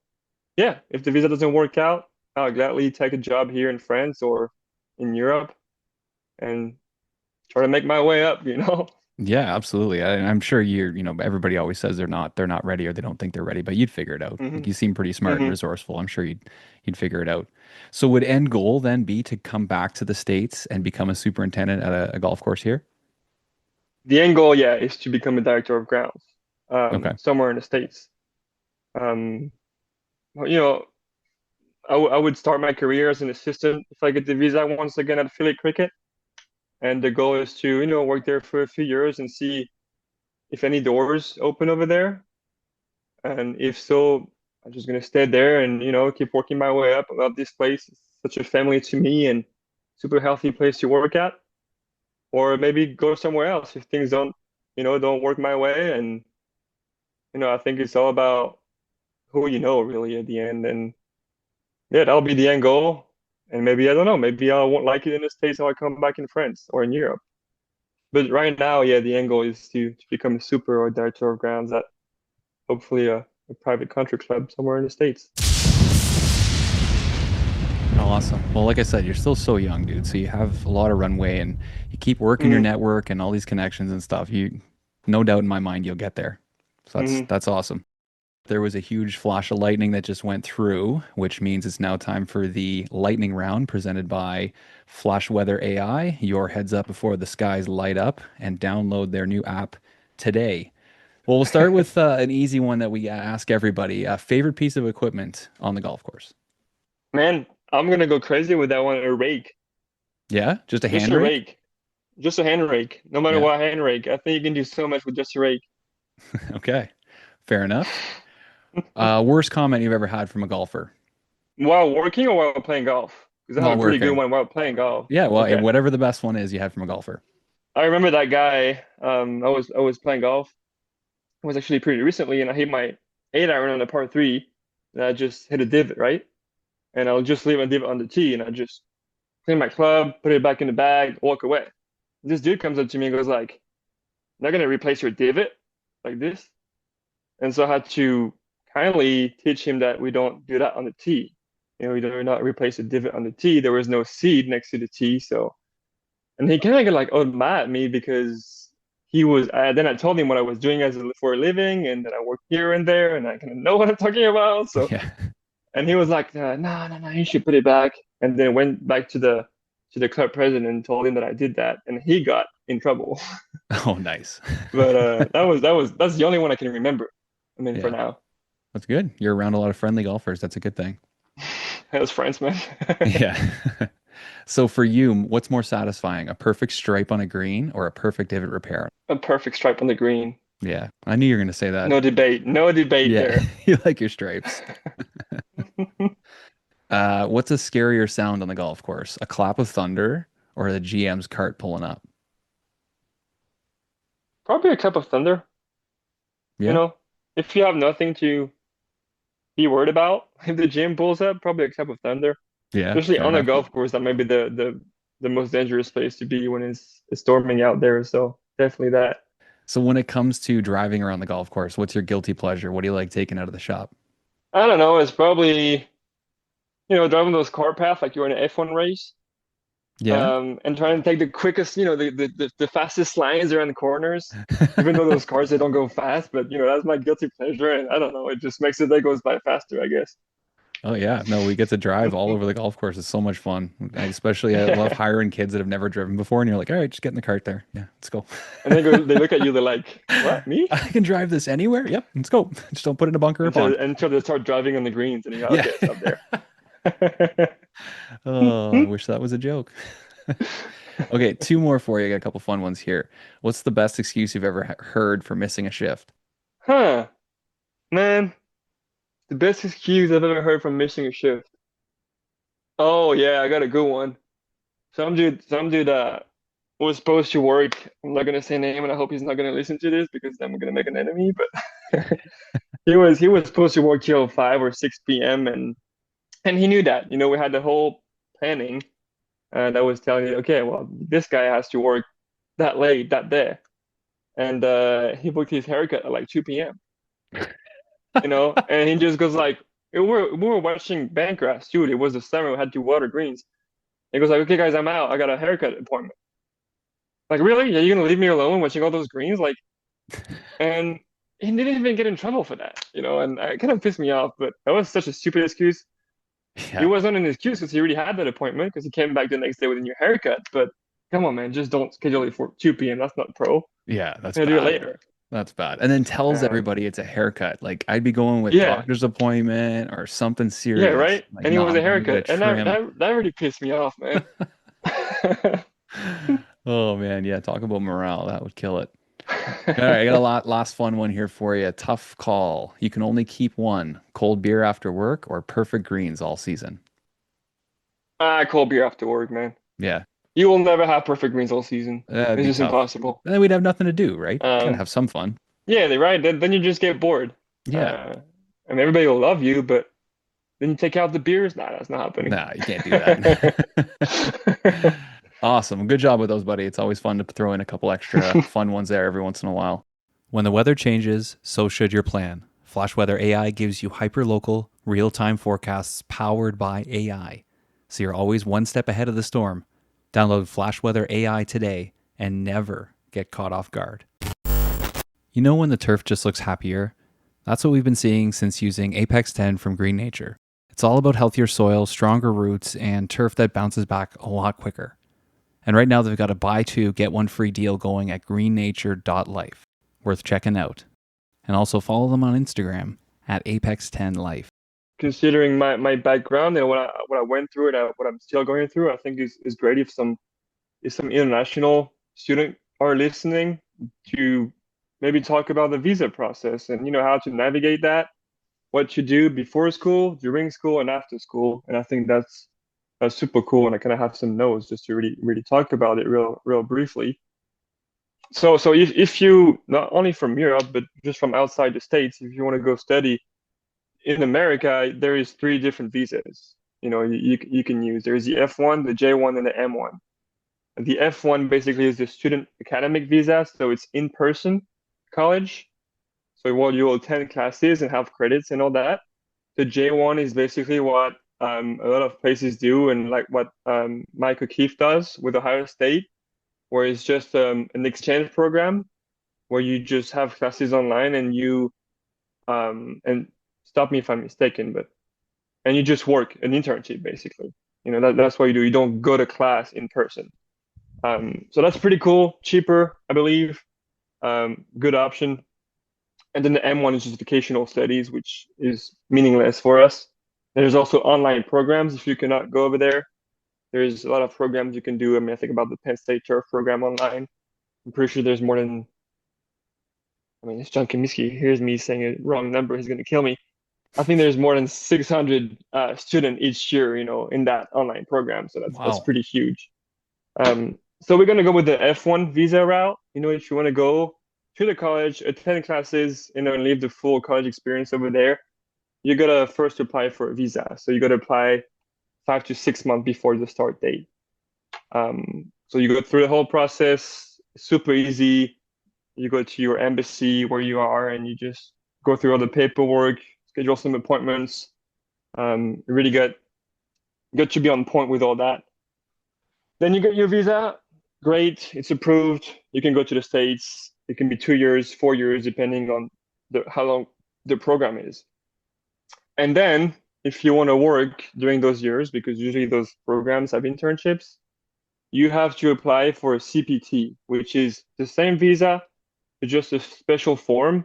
yeah, if the visa doesn't work out, I'll gladly take a job here in France or in Europe and try to make my way up.
Yeah, absolutely. I'm sure everybody always says they're not ready or they don't think they're ready, but you'd figure it out. Like
Hmm.
you seem pretty smart and
Hmm.
resourceful. I'm sure you'd figure it out. So would end goal then be to come back to the States and become a superintendent at a golf course here?
The end goal, yeah, is to become a director of grounds,
Okay.
somewhere in the States. Um, well, I would start my career as an assistant if I get the visa once again at Philly Cricket. And the goal is to, work there for a few years and see if any doors open over there. And if so, I'm just gonna stay there and, keep working my way up. I love this place. It's such a family to me and super healthy place to work at. Or maybe go somewhere else if things don't work my way. And, I think it's all about who you know really at the end. And yeah, that'll be the end goal. And maybe, I don't know, maybe I won't like it in the States or I come back in France or in Europe. But right now, yeah, the end goal is to become a super or director of grounds at hopefully a private country club somewhere in the States.
Awesome. Well, like I said, you're still so young, dude. So you have a lot of runway and you keep working your
Hmm.
network and all these connections and stuff. No doubt in my mind, you'll get there. So
Hmm.
that's awesome. There was a huge flash of lightning that just went through, which means it's now time for the lightning round presented by Flash Weather AI. Your heads up before the skies light up and download their new app today. Well, we'll start with an easy one that we ask everybody. Favorite piece of equipment on the golf course?
Man, I'm gonna go crazy with that one. A rake,
Yeah, just a
just
hand
a
rake?
rake, just a hand rake. No matter
Yeah.
what hand rake, I think you can do so much with just a rake.
Okay. Fair enough. Worst comment you've ever had from a golfer
While working or while playing golf? Because I have
while
a pretty good
working?
one while playing golf.
Yeah, well,
Okay.
whatever the best one is you had from a golfer.
I remember that guy. I was playing golf. It was actually pretty recently, and I hit my 8 iron on a par three, and I just hit a divot, right? And I'll just leave a divot on the tee, and I just clean my club, put it back in the bag, walk away. This dude comes up to me and goes like, "Not gonna replace your divot like this." And so I had to kindly teach him that we don't do that on the tee. We do not replace a divot on the tee. There was no seed next to the tee, so and he kind of got like oh mad at me because he was. Then I told him what I was doing for a living, and that I work here and there, and I kind of know what I'm talking about. So,
Yeah.
and he was like, "No, no, no, you should put it back." And then went back to the club president and told him that I did that, and he got in trouble.
Oh, nice.
But that's the only one I can remember. I mean, for
Yeah,
now,
that's good. You're around a lot of friendly golfers. That's a good thing.
that was France, man.
Yeah. So for you, what's more satisfying, a perfect stripe on a green or a perfect divot repair?
A perfect stripe on the green.
Yeah, I knew you were going to say that.
No debate. No debate
Yeah,
there.
you like your stripes. What's a scarier sound on the golf course? A clap of thunder or the GM's cart pulling up?
Probably a cup of thunder. You
Yeah.
know, if you have nothing to be worried about, if the gym pulls up, probably a cup of thunder.
Yeah,
Especially
fair
on a
enough.
golf course, that might be the most dangerous place to be when it's storming out there. So definitely that.
So when it comes to driving around the golf course, what's your guilty pleasure? What do you like taking out of the shop?
I don't know. It's probably driving those car paths like you're in an F1 race.
Yeah.
And trying to take the quickest, the fastest lines around the corners, even though those cars they don't go fast, but that's my guilty pleasure, and I don't know, it just makes the day goes by faster, I guess.
Oh yeah, no, we get to drive all over the golf course. It's so much fun. I love hiring kids that have never driven before, and you're like, all right, just get in the cart there. Yeah, let's go.
And they look at you, they're like, "What, me?"
I can drive this anywhere. Yep, let's go. Just don't put it in a bunker or
Until
pond.
until they start driving on the greens, and you go,
Yeah.
"Okay, stop there."
Oh, I wish that was a joke. Okay, two more for you. I got a couple fun ones here. What's the best excuse you've ever heard for missing a shift?
Huh, man, the best excuse I've ever heard from missing a shift. Oh yeah, I got a good one. Some dude was supposed to work. I'm not gonna say name, and I hope he's not gonna listen to this because then we're gonna make an enemy. But he was supposed to work till 5 or 6 p.m. and he knew that. We had the whole planning that was telling you, okay, well, this guy has to work that late that day, and he booked his haircut at like 2 p.m. And he just goes like, we were watching Bancroft, dude. It was the summer. We had to water greens. He goes like, okay, guys, I'm out. I got a haircut appointment. Like, really? Yeah, you're gonna leave me alone watching all those greens? Like, and he didn't even get in trouble for that. And it kind of pissed me off, but that was such a stupid excuse. It
Yeah,
wasn't an excuse because he already had that appointment because he came back the next day with a new haircut. But come on, man, just don't schedule it for 2 p.m. That's not pro.
yeah, that's
You do it
bad.
later.
That's bad. And then tells
Um,
everybody it's a haircut. Like I'd be going with
yeah,
doctor's appointment or something
yeah,
serious.
right.
Like,
And it
no,
was a
I'm going to get a
haircut, and that
trim.
that, that really pissed me off, man.
Oh man, yeah, talk about morale. That would kill it. All right, I got a last fun one here for you. Tough call. You can only keep one. Cold beer after work or perfect greens all season.
Cold beer after work, man.
Yeah,
You will never have perfect greens all season.
that'd
It's
be
just
tough.
impossible.
And then we'd have nothing to do, right? Gotta
Um,
have some fun.
yeah, they're right. Then you just get bored.
Yeah.
Uh, and everybody will love you, but then you take out the beers. Nah, that's not happening.
Nah, you can't do that. Awesome. Good job with those, buddy. It's always fun to throw in a couple extra fun ones there every once in a while. When the weather changes, so should your plan. Flash Weather AI gives you hyperlocal, real-time forecasts powered by AI, so you're always one step ahead of the storm. Download Flash Weather AI today and never get caught off guard. You know when the turf just looks happier? That's what we've been seeing since using Apex 10 from Green Nature. It's all about healthier soil, stronger roots, and turf that bounces back a lot quicker. And right now they've got a buy two, get one free deal going at greennature.life. Worth checking out. And also follow them on Instagram at Apex10Life.
Considering my background and what I went through and what I'm still going through, I think is great if some international student are listening to maybe talk about the visa process and how to navigate that, what to do before school, during school, and after school. And I think that's super cool. And I kind of have some notes just to really talk about it real briefly. So if you not only from Europe but just from outside the States, if you want to go study in America, there is three different visas. You can use. There's the F1, the J1, and the M1. The F1 basically is the student academic visa, so it's in-person college. So while you will attend classes and have credits and all that. The J1 is basically what a lot of places do, and like what Mike O'Keefe does with Ohio State, where it's just an exchange program where you just have classes online and and stop me if I'm mistaken, and you just work an internship basically. That's what you do. You don't go to class in person. So that's pretty cool, cheaper, I believe, good option. And then the M1 is just vocational studies, which is meaningless for us. There's also online programs if you cannot go over there. There's a lot of programs you can do. I mean, I think about the Penn State Turf program online. I'm pretty sure there's more than, if John Comiskey hears me saying a wrong number, he's going to kill me. I think there's more than 600 students each year, in that online program. So that's
Wow.
pretty huge. So we're going to go with the F1 visa route. If you want to go to the college, attend classes, and live the full college experience over there, you got to first apply for a visa. So you got to apply 5 to 6 months before the start date. So you go through the whole process, super easy. You go to your embassy where you are and you just go through all the paperwork, schedule some appointments. Really got to be on point with all that. Then you get your visa. Great, it's approved. You can go to the States. It can be 2 years, 4 years, depending on how long the program is. And then if you want to work during those years, because usually those programs have internships, you have to apply for a CPT, which is the same visa, but just a special form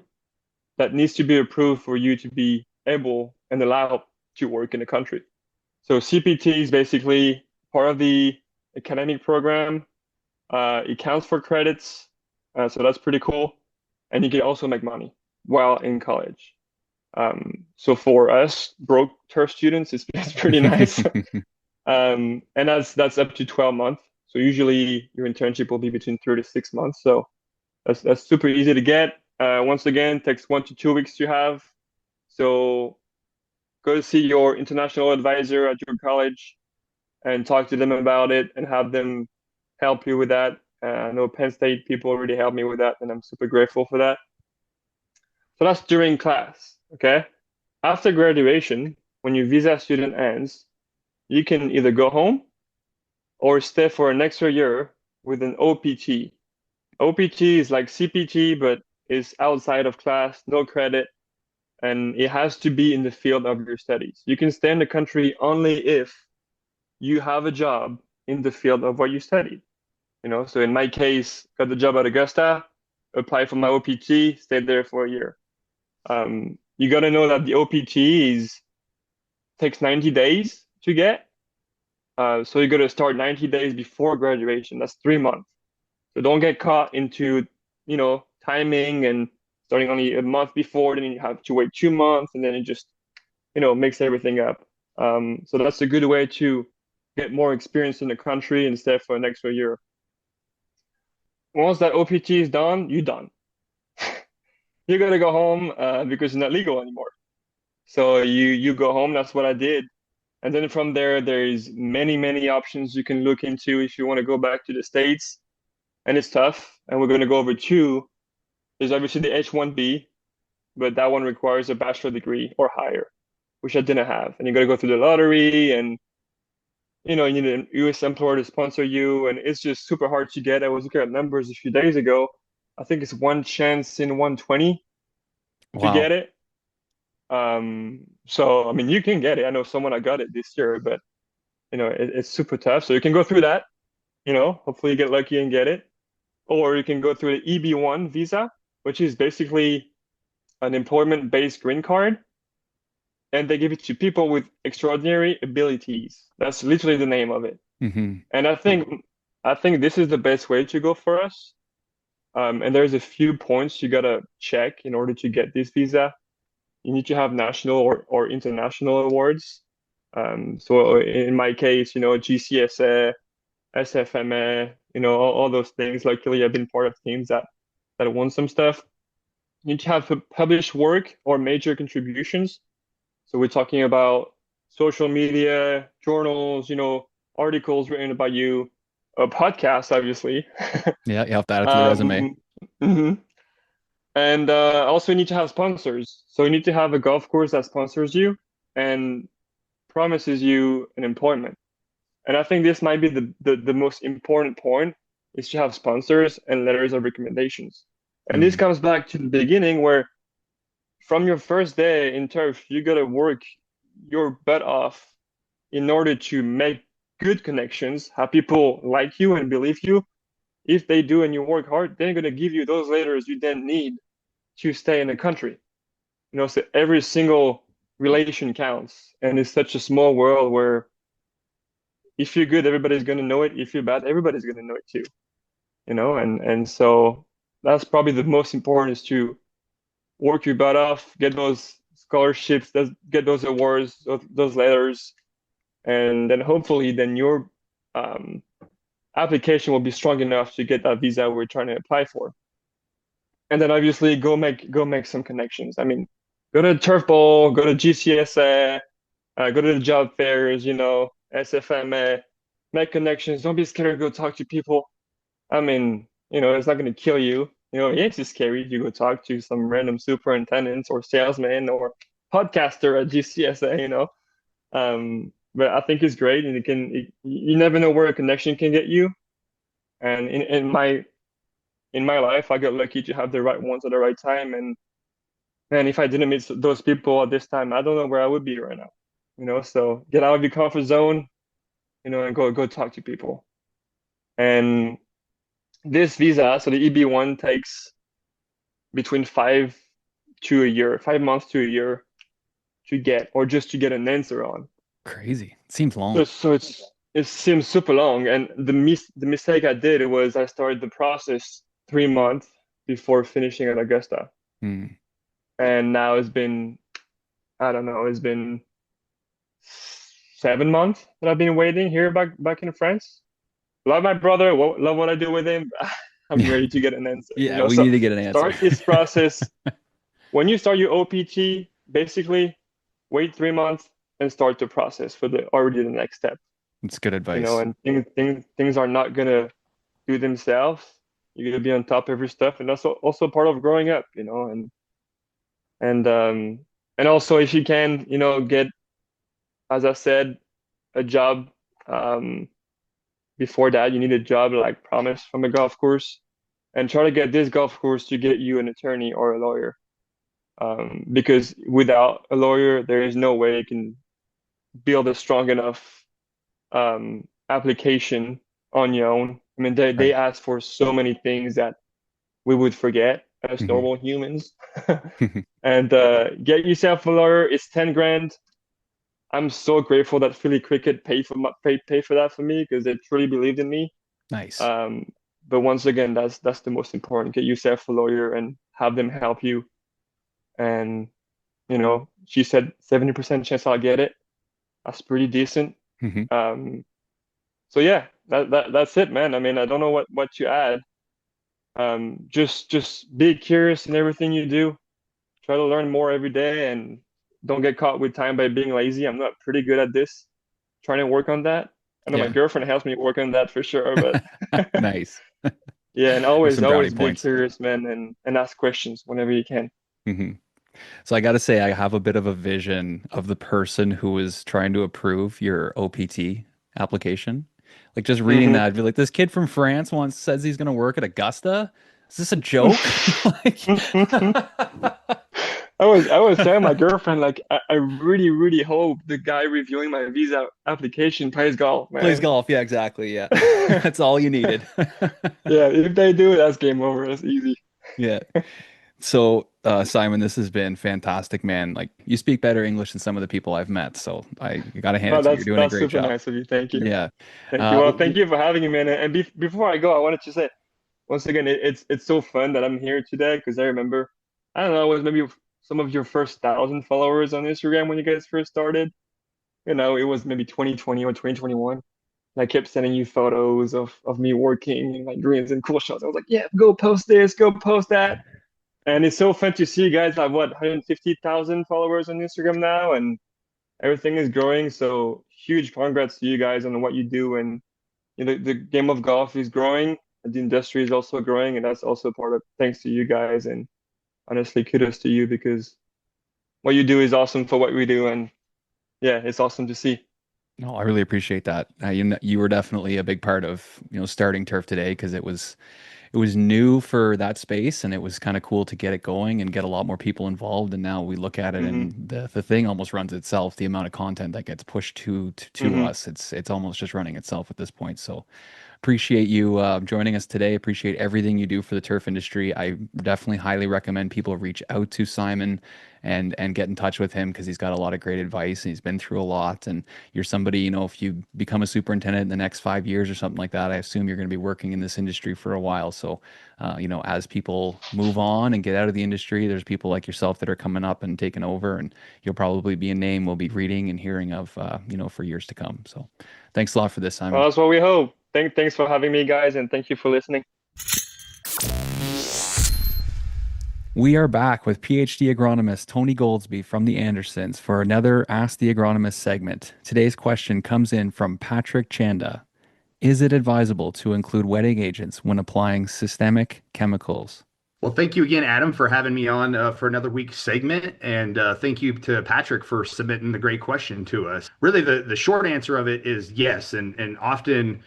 that needs to be approved for you to be able and allowed to work in the country. So CPT is basically part of the academic program. It counts for credits, so that's pretty cool. And you can also make money while in college. So for us broke turf students, it's pretty nice. And that's up to 12 months. So usually your internship will be between 3 to 6 months. So that's super easy to get. Once again, takes 1 to 2 weeks to have. So go to see your international advisor at your college and talk to them about it and have them help you with that. I know Penn State people already helped me with that, and I'm super grateful for that. So that's during class, okay? After graduation, when your visa student ends, you can either go home or stay for an extra year with an OPT. OPT is like CPT, but is outside of class, no credit, and it has to be in the field of your studies. You can stay in the country only if you have a job in the field of what you studied. So in my case, got the job at Augusta, applied for my OPT, stayed there for a year. You got to know that the OPT takes 90 days to get. So you got to start 90 days before graduation. That's 3 months. So don't get caught into, timing and starting only a month before, then you have to wait 2 months, and then it just, makes everything up. So that's a good way to get more experience in the country and stay for an extra year. Once that OPT is done, you're done. You gotta go home because it's not legal anymore. So you go home. That's what I did. And then from there's many options you can look into if you want to go back to the States. And it's tough. And we're going to go over two. There's obviously the H-1B, but that one requires a bachelor degree or higher, which I didn't have. And you got to go through the lottery, and you need a US employer to sponsor you, and it's just super hard to get. I was looking at numbers a few days ago. I think it's one chance in 120 to
Wow.
get it. So I mean, you can get it. I know someone that got it this year, but it's super tough. So you can go through that. Hopefully you get lucky and get it, or you can go through the EB1 visa, which is basically an employment-based green card, and they give it to people with extraordinary abilities. That's literally the name of it.
Hmm.
And I think this is the best way to go for us. And there's a few points you gotta check in order to get this visa. You need to have national or international awards. So in my case, GCSA, SFMA, all those things. Luckily, I've been part of teams that won some stuff. You need to have published work or major contributions. So we're talking about social media, journals, articles written about you, a podcast, obviously.
Yeah, you have to add it to the resume.
Um, mhm. And also you need to have sponsors. So you need to have a golf course that sponsors you and promises you an employment. And I think this might be the most important point is to have sponsors and letters of recommendations. And this
Mm.
comes back to the beginning where from your first day in turf, you gotta work your butt off in order to make good connections, have people like you and believe you. If they do and you work hard, they're gonna give you those letters you then need to stay in the country. So every single relation counts. And it's such a small world where if you're good, everybody's gonna know it. If you're bad, everybody's gonna know it too. And so that's probably the most important is to work your butt off, get those scholarships, get those awards, those letters, and then hopefully then your um, application will be strong enough to get that visa we're trying to apply for. And then obviously go make some connections. I mean, go to Turf Bowl, go to GCSA, go to the job fairs, SFMA, make connections. Don't be scared to go talk to people. I mean, it's not going to kill you. It's just scary to go talk to some random superintendents or salesman or podcaster at GCSA. But I think it's great, and you never know where a connection can get you. And in my life, I got lucky to have the right ones at the right time. And if I didn't meet those people at this time, I don't know where I would be right now. So get out of your comfort zone, and go talk to people. And this visa, so the EB1 takes between 5 months to a year to get, or just to get an answer on.
Crazy. Seems
So,
long.
so it seems super long. And the mistake I did was I started the process 3 months before finishing at Augusta.
Mm.
And now I don't know, it's been 7 months that I've been waiting here back in France. Love my brother, love what I do with him. I'm
Yeah.
ready to get an answer,
Yeah, we
So
need to get an answer.
start this process. When you start your OPT, basically wait 3 months and start the process for the next step.
It's good advice.
And things are not gonna do themselves. You're gonna be on top of your stuff, and that's also part of growing up, and also if you can, get, as I said, a job. Before that, you need a job like promised from a golf course, and try to get this golf course to get you an attorney or a lawyer. Because without a lawyer, there is no way you can build a strong enough application on your own. I mean, they
Right.
ask for so many things that we would forget as
Hmm.
normal humans. And get yourself a lawyer. It's 10 grand. I'm so grateful that Philly Cricket paid for that for me because they truly believed in me.
Nice.
Um, but once again, that's the most important. Get yourself a lawyer and have them help you. And she said 70% chance I'll get it. That's pretty decent.
Hmm.
Um, so yeah, that's it, man. I mean, I don't know what to add. Just be curious in everything you do. Try to learn more every day, and don't get caught with time by being lazy. I'm not pretty good at this. Trying to work on that. I know my
Yeah.
girlfriend helps me work on that for sure, but
Nice.
yeah, and
There's
always
some brownie
always be
points.
curious, man, and ask questions whenever you can.
Hmm. So I got to say, I have a bit of a vision of the person who is trying to approve your OPT application. Like just reading that,
Hmm.
I'd be like, this kid from France once says he's going to work at Augusta. Is this a joke? Like,
I was telling my girlfriend like I really really hope the guy reviewing my visa application plays golf,
plays
man.
golf. Yeah, exactly. Yeah. That's all you needed.
Yeah, if they do, that's game over. That's easy.
Yeah. So, Simon, this has been fantastic, man. Like, you speak better English than some of the people I've met. So, I got to hand
Oh,
it to you. You're
that's
doing a
that's
great
super
job.
nice of you. Thank you.
Yeah.
Thank you.
Uh,
Well,
w-
thank you for having me, man. And before I go, I wanted to say once again, it's so fun that I'm here today because I remember, I don't know, it was maybe some of your first 1,000 followers on Instagram when you guys first started. It was maybe 2020 or 2021. And I kept sending you photos of me working and like greens and cool shots. I was like, yeah, go post this, go post that. And it's so fun to see you guys have what, 150,000 followers on Instagram now, and everything is growing. So huge congrats to you guys on what you do. And the game of golf is growing, and the industry is also growing, and that's also part of thanks to you guys. And honestly, kudos to you because what you do is awesome for what we do, and yeah, it's awesome to see.
no, I really appreciate that. You were definitely a big part of, starting Turf Today because it was new for that space and it was kind of cool to get it going and get a lot more people involved. And now we look at it
Hmm.
and the thing almost runs itself. The amount of content that gets pushed to
Hmm.
us, it's almost just running itself at this point. So appreciate you joining us today. Appreciate everything you do for the turf industry. I definitely highly recommend people reach out to Simon and get in touch with him because he's got a lot of great advice and he's been through a lot. And you're somebody, if you become a superintendent in the next 5 years or something like that, I assume you're going to be working in this industry for a while. So, as people move on and get out of the industry, there's people like yourself that are coming up and taking over, and you'll probably be a name we'll be reading and hearing of, for years to come. So, thanks a lot for this,
Well,
Simon.
that's what we hope. Thanks for having me, guys, and thank you for listening.
We are back with PhD agronomist Tony Goldsby from the Andersons for another Ask the Agronomist segment. Today's question comes in from Patrick Chanda. Is it advisable to include wetting agents when applying systemic chemicals?
Well, thank you again, Adam, for having me on for another week's segment. And thank you to Patrick for submitting the great question to us. Really, the short answer of it is yes. And often,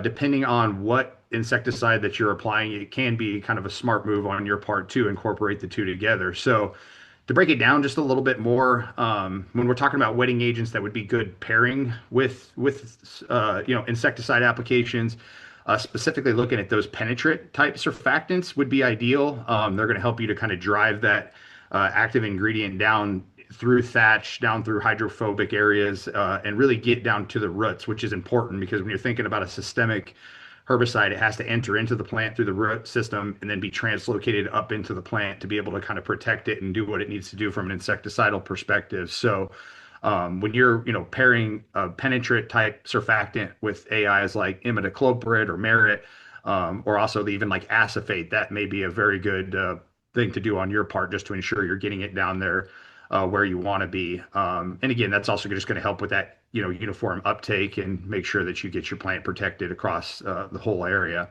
depending on what insecticide that you're applying, it can be kind of a smart move on your part to incorporate the two together. So, to break it down just a little bit more, when we're talking about wetting agents that would be good pairing with insecticide applications, specifically looking at those penetrant type surfactants would be ideal. They're going to help you to kind of drive that active ingredient down through thatch, down through hydrophobic areas, and really get down to the roots, which is important because when you're thinking about a systemic herbicide, it has to enter into the plant through the root system and then be translocated up into the plant to be able to kind of protect it and do what it needs to do from an insecticidal perspective. So when you're, pairing a penetrant type surfactant with AIs like imidacloprid or merit, or also even like acephate, that may be a very good thing to do on your part just to ensure you're getting it down there where you want to be. And again, that's also just going to help with that, uniform uptake and make sure that you get your plant protected across the whole area.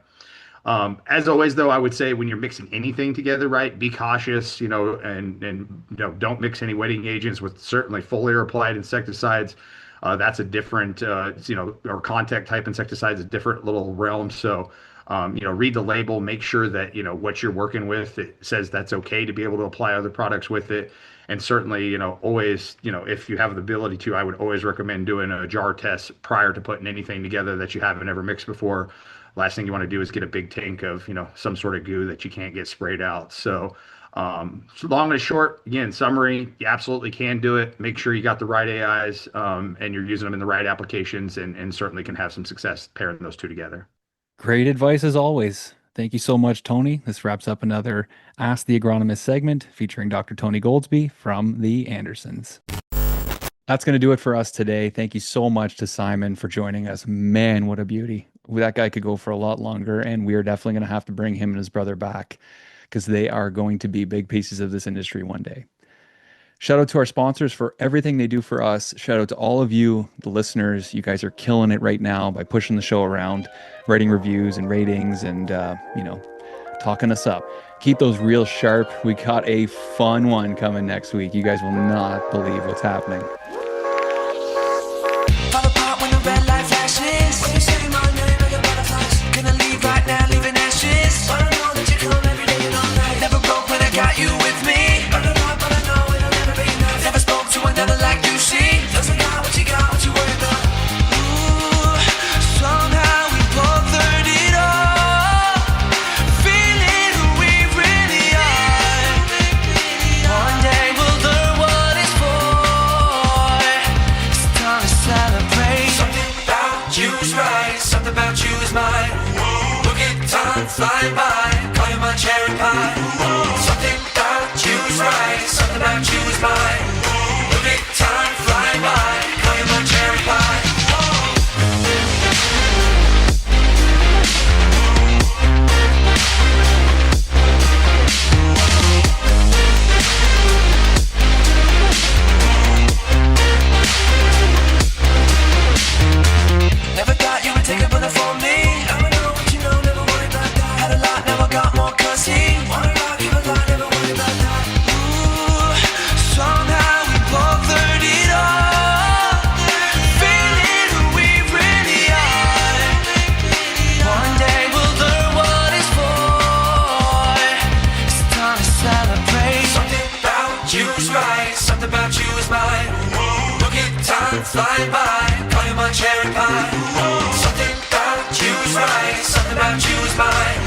As always, though, I would say when you're mixing anything together, right, be cautious, and don't mix any wetting agents with certainly foliar applied insecticides. That's a different, or contact type insecticides, a different little realm. So, read the label, make sure that, what you're working with, it says that's okay to be able to apply other products with it. And certainly, always, if you have the ability to, I would always recommend doing a jar test prior to putting anything together that you haven't ever mixed before. Last thing you want to do is get a big tank of, some sort of goo that you can't get sprayed out. So long and short, again, summary, you absolutely can do it. Make sure you got the right AIs, and you're using them in the right applications and certainly can have some success pairing those two together.
Great advice as always. Thank you so much, Tony. This wraps up another Ask the Agronomist segment featuring Dr. Tony Goldsby from the Andersons. That's going to do it for us today. Thank you so much to Simon for joining us. Man, what a beauty. That guy could go for a lot longer, and we are definitely going to have to bring him and his brother back because they are going to be big pieces of this industry one day. Shout out to our sponsors for everything they do for us. Shout out to all of you, the listeners. You guys are killing it right now by pushing the show around, writing reviews and ratings, and talking us up. Keep those reels sharp. We got a fun one coming next week. You guys will not believe what's happening.
Fall apart when the red light flashes. When you say my name, I get butterflies. Gonna leave right now, leaving ashes. But I know that you come every day and all night. Never broke when I got you with me. But I know it'll never be enough. Never spoke to another like you see. Doesn't got what you worry about. Ooh, somehow we both learned it all. Feeling who we really are. One day we'll learn what it's for. It's time to celebrate. Something about you is right. Something about you is mine. Look at time flying by. Call you my cherry pie. Something about you is right. Something about you is mine. Look at time flying by. Call you my cherry pie. Never thought you would take a bullet for me. Never know what you know, never worry about that. Had a lot, now I got more cussing. Wanna rock, give a lot, never worry about that. Ooh, somehow we both learned it all. Feeling who we really are. One day we'll learn what it's for. It's time to celebrate. Something about you is right. Something about you is mine. Look at time flying by. Call you my cherry pie. Something about you is right. Something about you is mine.